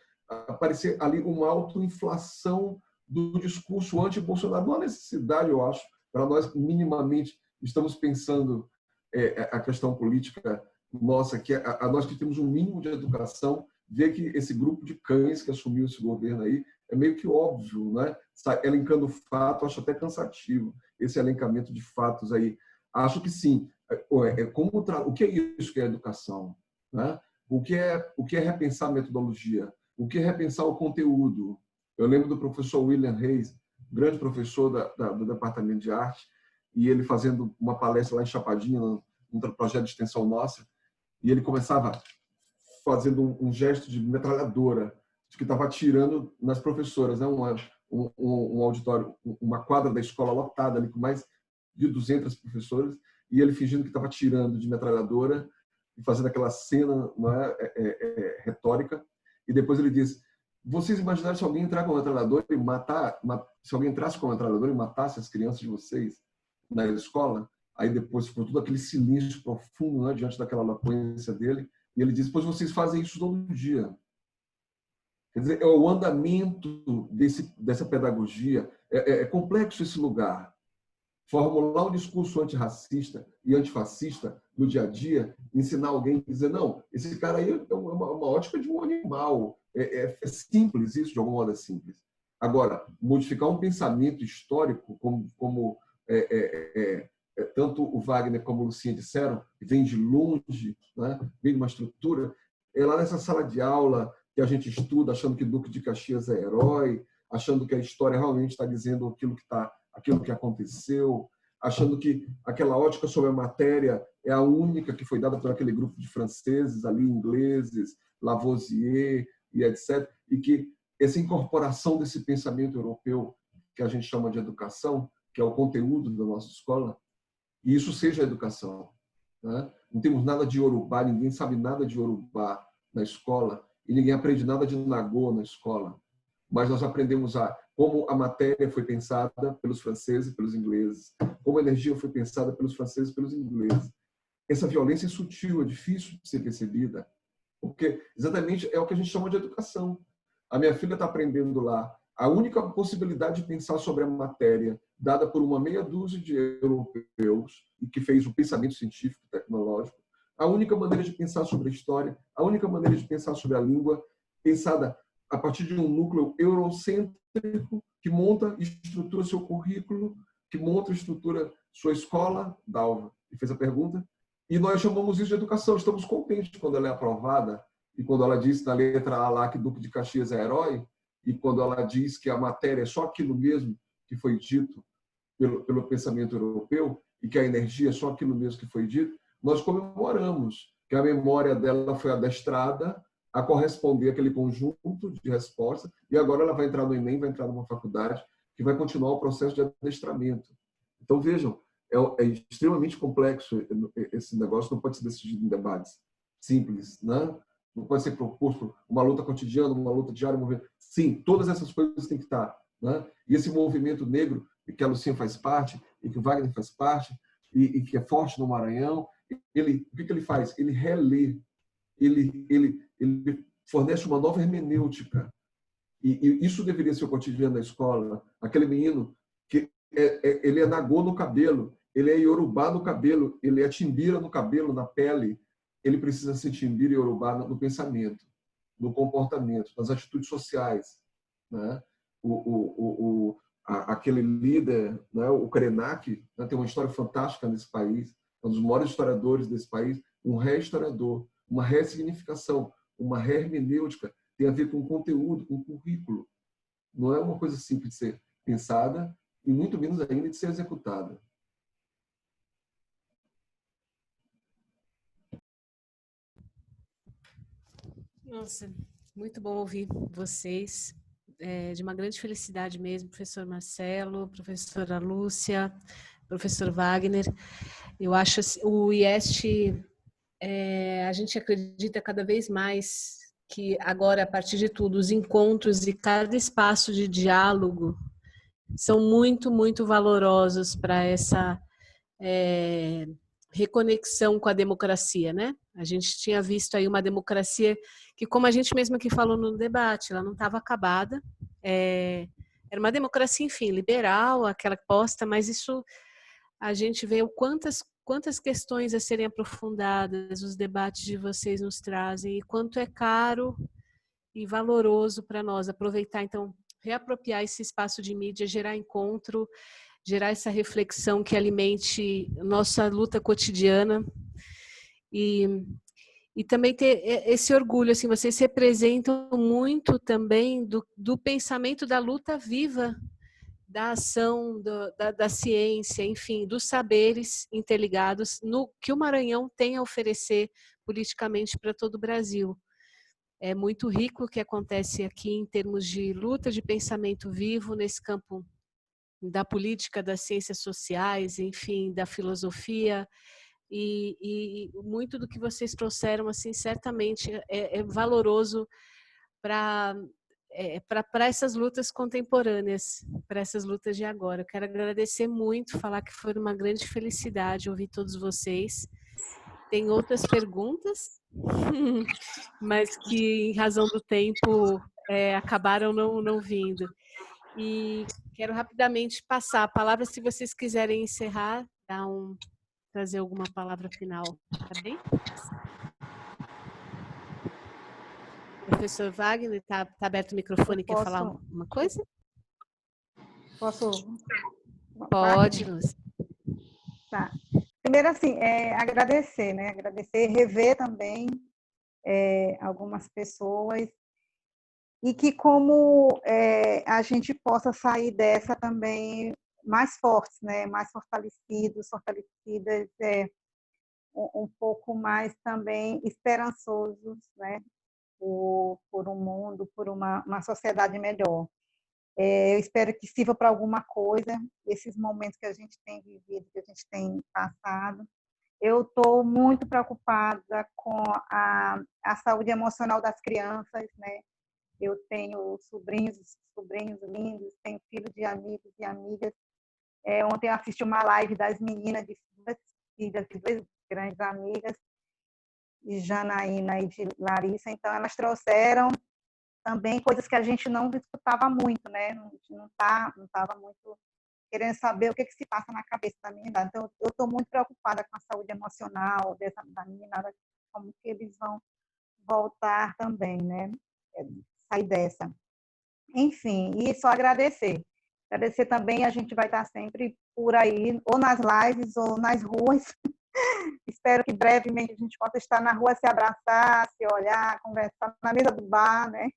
Parecia ali uma autoinflação do discurso anti-Bolsonaro. Não há necessidade, eu acho, para nós minimamente estamos pensando a questão política nossa, que nós que temos um mínimo de educação, ver que esse grupo de cães que assumiu esse governo aí é meio que óbvio, né? Elencando fato, acho até cansativo esse elencamento de fatos aí. Acho que sim. O que é isso que é educação, né? O que é repensar a metodologia? O que é repensar o conteúdo? Eu lembro do professor William Reis, grande professor do Departamento de Arte, e ele fazendo uma palestra lá em Chapadinha, num projeto de extensão nossa, e ele começava fazendo um gesto de metralhadora, de que estava atirando nas professoras, né? Um auditório, uma quadra da escola lotada ali com mais de 200 professoras, e ele fingindo que estava atirando de metralhadora e fazendo aquela cena, não é, retórica. E depois ele diz: vocês imaginaram se alguém entrar com uma metralhadora e se alguém entrasse com uma metralhadora e matasse as crianças de vocês na escola? Aí depois ficou todo aquele silêncio profundo, né, diante daquela eloquência dele. E ele diz: pois vocês fazem isso todo dia. Quer dizer, é o andamento dessa pedagogia. É complexo esse lugar. Formular um discurso antirracista e antifascista no dia a dia, ensinar alguém a dizer: não, esse cara aí é uma ótica de um animal. É simples isso, de alguma maneira simples. Agora, modificar um pensamento histórico, como tanto o Wagner como o Lucinha disseram, que vem de longe, né? Vem de uma estrutura, é lá nessa sala de aula que a gente estuda, achando que Duque de Caxias é herói, achando que a história realmente está dizendo aquilo que aconteceu, achando que aquela ótica sobre a matéria é a única que foi dada por aquele grupo de franceses ali, ingleses, Lavoisier e etc. E que essa incorporação desse pensamento europeu, que a gente chama de educação, que é o conteúdo da nossa escola, e isso seja a educação, né? Não temos nada de Yorubá, ninguém sabe nada de Yorubá na escola, e ninguém aprende nada de Nagô na escola. Mas nós aprendemos como a matéria foi pensada pelos franceses e pelos ingleses, como a energia foi pensada pelos franceses e pelos ingleses. Essa violência é sutil, é difícil de ser percebida, porque exatamente é o que a gente chama de educação. A minha filha está aprendendo lá. A única possibilidade de pensar sobre a matéria, dada por uma meia dúzia de europeus, e que fez o pensamento científico e tecnológico, a única maneira de pensar sobre a história, a única maneira de pensar sobre a língua, pensada a partir de um núcleo eurocêntrico que monta e estrutura seu currículo, que monta e estrutura sua escola, Dalva, e fez a pergunta, e nós chamamos isso de educação. Estamos contentes quando ela é aprovada, e quando ela diz na letra A lá que Duque de Caxias é herói, e quando ela diz que a matéria é só aquilo mesmo que foi dito pelo pensamento europeu, e que a energia é só aquilo mesmo que foi dito, nós comemoramos que a memória dela foi adestrada a corresponder àquele conjunto de respostas, e agora ela vai entrar no Enem, vai entrar numa faculdade, que vai continuar o processo de adestramento. Então, vejam, é extremamente complexo esse negócio, não pode ser decidido em debates simples, né? não pode ser proposto uma luta cotidiana, uma luta diária, um movimento. Sim, todas essas coisas têm que estar, né? E esse movimento negro, que a Lucinha faz parte, e que o Wagner faz parte, e que é forte no Maranhão, o que ele faz? Ele relê, ele fornece uma nova hermenêutica. E isso deveria ser o cotidiano da escola. Aquele menino que ele é nagô no cabelo, ele é iorubá no cabelo, ele é timbira no cabelo, na pele. Ele precisa ser timbira e iorubá no pensamento, no comportamento, nas atitudes sociais, né? Aquele líder, né, o Krenak, né, tem uma história fantástica nesse país, um dos maiores historiadores desse país, um ré-historiador, uma ressignificação, uma hermenêutica, tem a ver com conteúdo, com currículo. Não é uma coisa simples de ser pensada e muito menos ainda de ser executada. Nossa, muito bom ouvir vocês. De uma grande felicidade mesmo, professor Marcelo, professora Lúcia, professor Wagner. Eu acho assim, o IEST, a gente acredita cada vez mais que agora, a partir de tudo, os encontros e cada espaço de diálogo são muito, muito valorosos para essa reconexão com a democracia, né? A gente tinha visto aí uma democracia que, como a gente mesmo que falou no debate, ela não estava acabada. Era uma democracia, enfim, liberal, aquela posta, mas isso a gente vê quantas questões a serem aprofundadas os debates de vocês nos trazem e quanto é caro e valoroso para nós aproveitar, então, reapropriar esse espaço de mídia, gerar encontro, gerar essa reflexão que alimente nossa luta cotidiana e também ter esse orgulho, assim, vocês representam muito também do pensamento da luta viva, da ação, da ciência, enfim, dos saberes interligados no que o Maranhão tem a oferecer politicamente para todo o Brasil. É muito rico o que acontece aqui em termos de luta de pensamento vivo nesse campo da política, das ciências sociais, enfim, da filosofia, e muito do que vocês trouxeram, assim, certamente é valoroso para essas lutas contemporâneas, para essas lutas de agora. Eu quero agradecer muito, falar que foi uma grande felicidade ouvir todos vocês. Tem outras perguntas, mas que, em razão do tempo, acabaram não vindo. E quero rapidamente passar a palavra, se vocês quiserem encerrar, trazer alguma palavra final, tá bem? Professor Wagner, tá aberto o microfone, quer falar uma coisa? Posso? Pode, Lúcia. Tá. Primeiro, assim, agradecer, né? Agradecer, rever também algumas pessoas e que como a gente possa sair dessa também mais fortes, né? Mais fortalecidas, um pouco mais também esperançosos, né? Por um mundo, por uma sociedade melhor. Eu espero que sirva para alguma coisa, esses momentos que a gente tem vivido, que a gente tem passado. Eu estou muito preocupada com a saúde emocional das crianças, né? Eu tenho sobrinhos lindos, tenho filhos de amigos e amigas. Ontem eu assisti uma live das meninas de filhas de duas grandes amigas, de Janaína e de Larissa. Então, elas trouxeram também coisas que a gente não escutava muito, né? A gente não estava muito querendo saber o que se passa na cabeça da menina. Então, eu estou muito preocupada com a saúde emocional da menina, como que eles vão voltar também, né? Sair dessa. Enfim, e só agradecer. Agradecer também, a gente vai estar sempre por aí, ou nas lives, ou nas ruas. Espero que brevemente a gente possa estar na rua, se abraçar, se olhar, conversar na mesa do bar, né?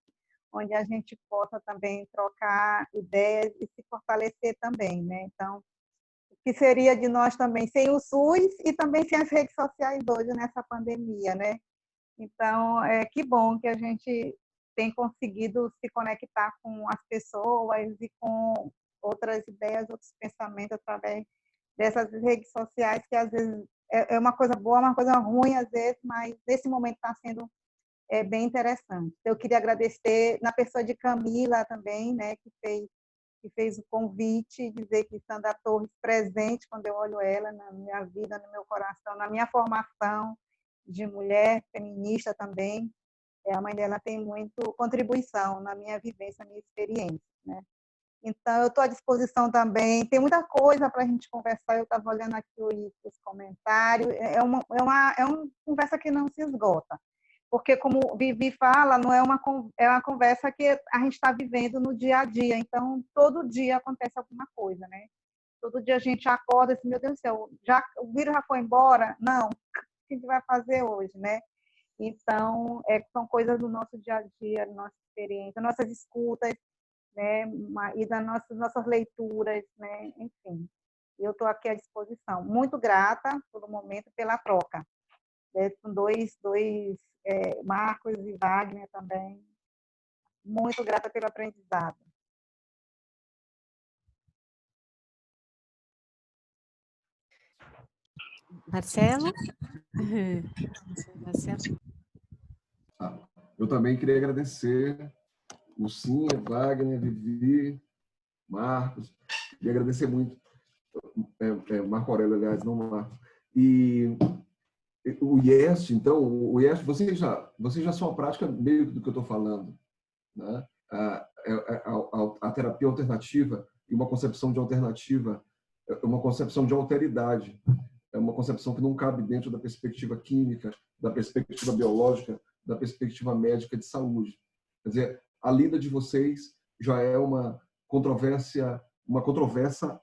Onde a gente possa também trocar ideias e se fortalecer também, né? Então, o que seria de nós também sem o SUS e também sem as redes sociais hoje nessa pandemia, né? Então, que bom que a gente tem conseguido se conectar com as pessoas e com outras ideias, outros pensamentos através dessas redes sociais, que às vezes é uma coisa boa, uma coisa ruim às vezes, mas nesse momento está sendo é bem interessante. Eu queria agradecer na pessoa de Camila também, né, que fez o convite, dizer que Sandra Torres presente quando eu olho ela na minha vida, no meu coração, na minha formação de mulher feminista também. A mãe dela tem muito contribuição na minha vivência, na minha experiência, né? Então, eu estou à disposição também. Tem muita coisa para a gente conversar. Eu estava olhando aqui os comentários. É uma conversa que não se esgota. Porque, como Vivi fala, não é uma conversa que a gente está vivendo no dia a dia. Então, todo dia acontece alguma coisa, né? Todo dia a gente acorda e diz, meu Deus do céu, o vírus já foi embora? Não. O que a gente vai fazer hoje, né? Então, são coisas do nosso dia a dia, da nossa experiência, nossas escutas, né, e das nossas leituras, né, enfim. Eu estou aqui à disposição. Muito grata, por momento, pela troca. Com dois Marcos e Wagner também. Muito grata pelo aprendizado. Marcelo? Marcelo? Eu também queria agradecer Lucinha, Wagner, Vivi, Marcos. Queria agradecer muito. Marco Aurélio, aliás, não Marcos. E o IEST, então, o IEST, vocês já são a prática meio do que eu estou falando, né? A terapia alternativa e uma concepção de alternativa, uma concepção de alteridade, é uma concepção que não cabe dentro da perspectiva química, da perspectiva biológica, da perspectiva médica de saúde. Quer dizer, a lida de vocês já é uma controvérsia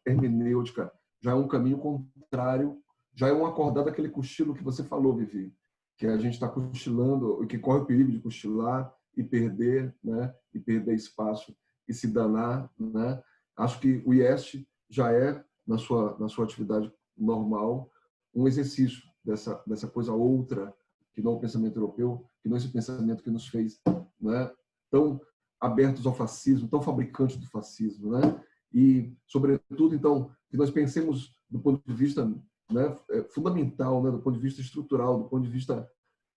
hermenêutica, já é um caminho contrário, já é um acordar daquele cochilo que você falou, Vivi, que a gente está cochilando, e que corre o perigo de cochilar e perder, né? E perder espaço e se danar, né? Acho que o IEST já é, na sua atividade normal, um exercício dessa coisa outra, que não é o pensamento europeu, que não é esse pensamento que nos fez, né, tão abertos ao fascismo, tão fabricantes do fascismo, né? E, sobretudo, então, que nós pensemos do ponto de vista, né, fundamental, né, do ponto de vista estrutural, do ponto de vista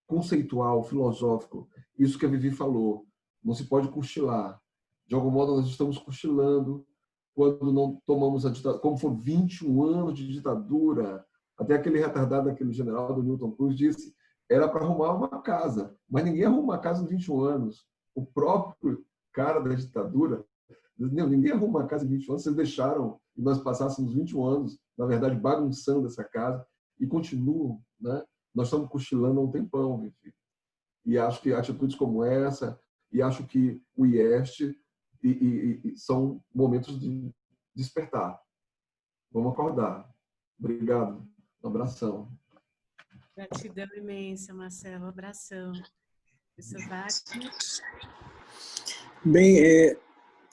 conceitual, filosófico, isso que a Vivi falou, não se pode cochilar. De algum modo, nós estamos cochilando quando não tomamos a ditadura, como foi 21 anos de ditadura, até aquele retardado, aquele general do Newton Cruz disse, era para arrumar uma casa, mas ninguém arruma uma casa em 21 anos. O próprio cara da ditadura, ninguém arruma uma casa em 21 anos, vocês deixaram que nós passássemos 21 anos, na verdade, bagunçando essa casa, e continuam, né? Nós estamos cochilando há um tempão, Vivi. E acho que atitudes como essa, e acho que o IEST são momentos de despertar. Vamos acordar. Obrigado. Um abração. Gratidão imensa, Marcelo. Um abração. Professor Wagner. Bem,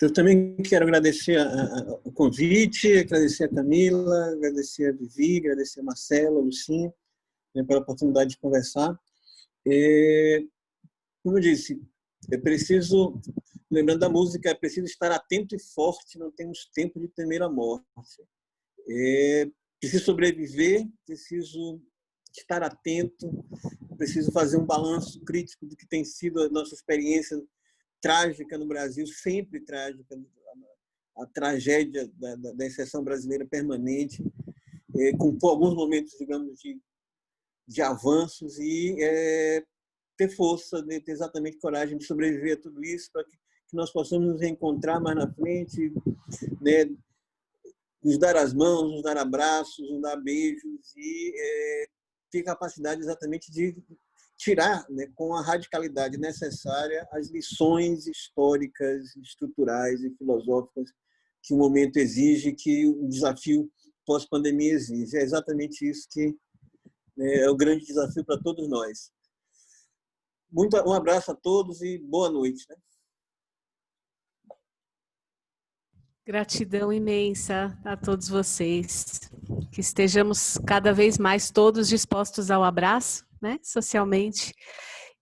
eu também quero agradecer o convite, agradecer a Camila, agradecer a Vivi, agradecer a Marcelo, a Lucinha, né, pela oportunidade de conversar. Como eu disse, é preciso, lembrando da música, é preciso estar atento e forte, não temos tempo de temer a morte. Preciso sobreviver, preciso estar atento, preciso fazer um balanço crítico do que tem sido a nossa experiência trágica no Brasil, sempre trágica, a tragédia da exceção brasileira permanente, com alguns momentos, digamos, de avanços, e ter força, ter exatamente coragem de sobreviver a tudo isso, para que nós possamos nos reencontrar mais na frente, né, nos dar as mãos, nos dar abraços, nos dar beijos e ter capacidade exatamente de tirar, né, com a radicalidade necessária as lições históricas, estruturais e filosóficas que o momento exige, que o desafio pós-pandemia exige. É exatamente isso que é o grande desafio para todos nós. Um abraço a todos e boa noite, né? Gratidão imensa a todos vocês. Que estejamos cada vez mais todos dispostos ao abraço, né, socialmente,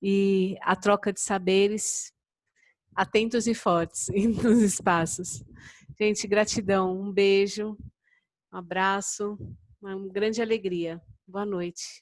e a troca de saberes, atentos e fortes nos espaços. Gente, gratidão, um beijo, um abraço, uma grande alegria. Boa noite.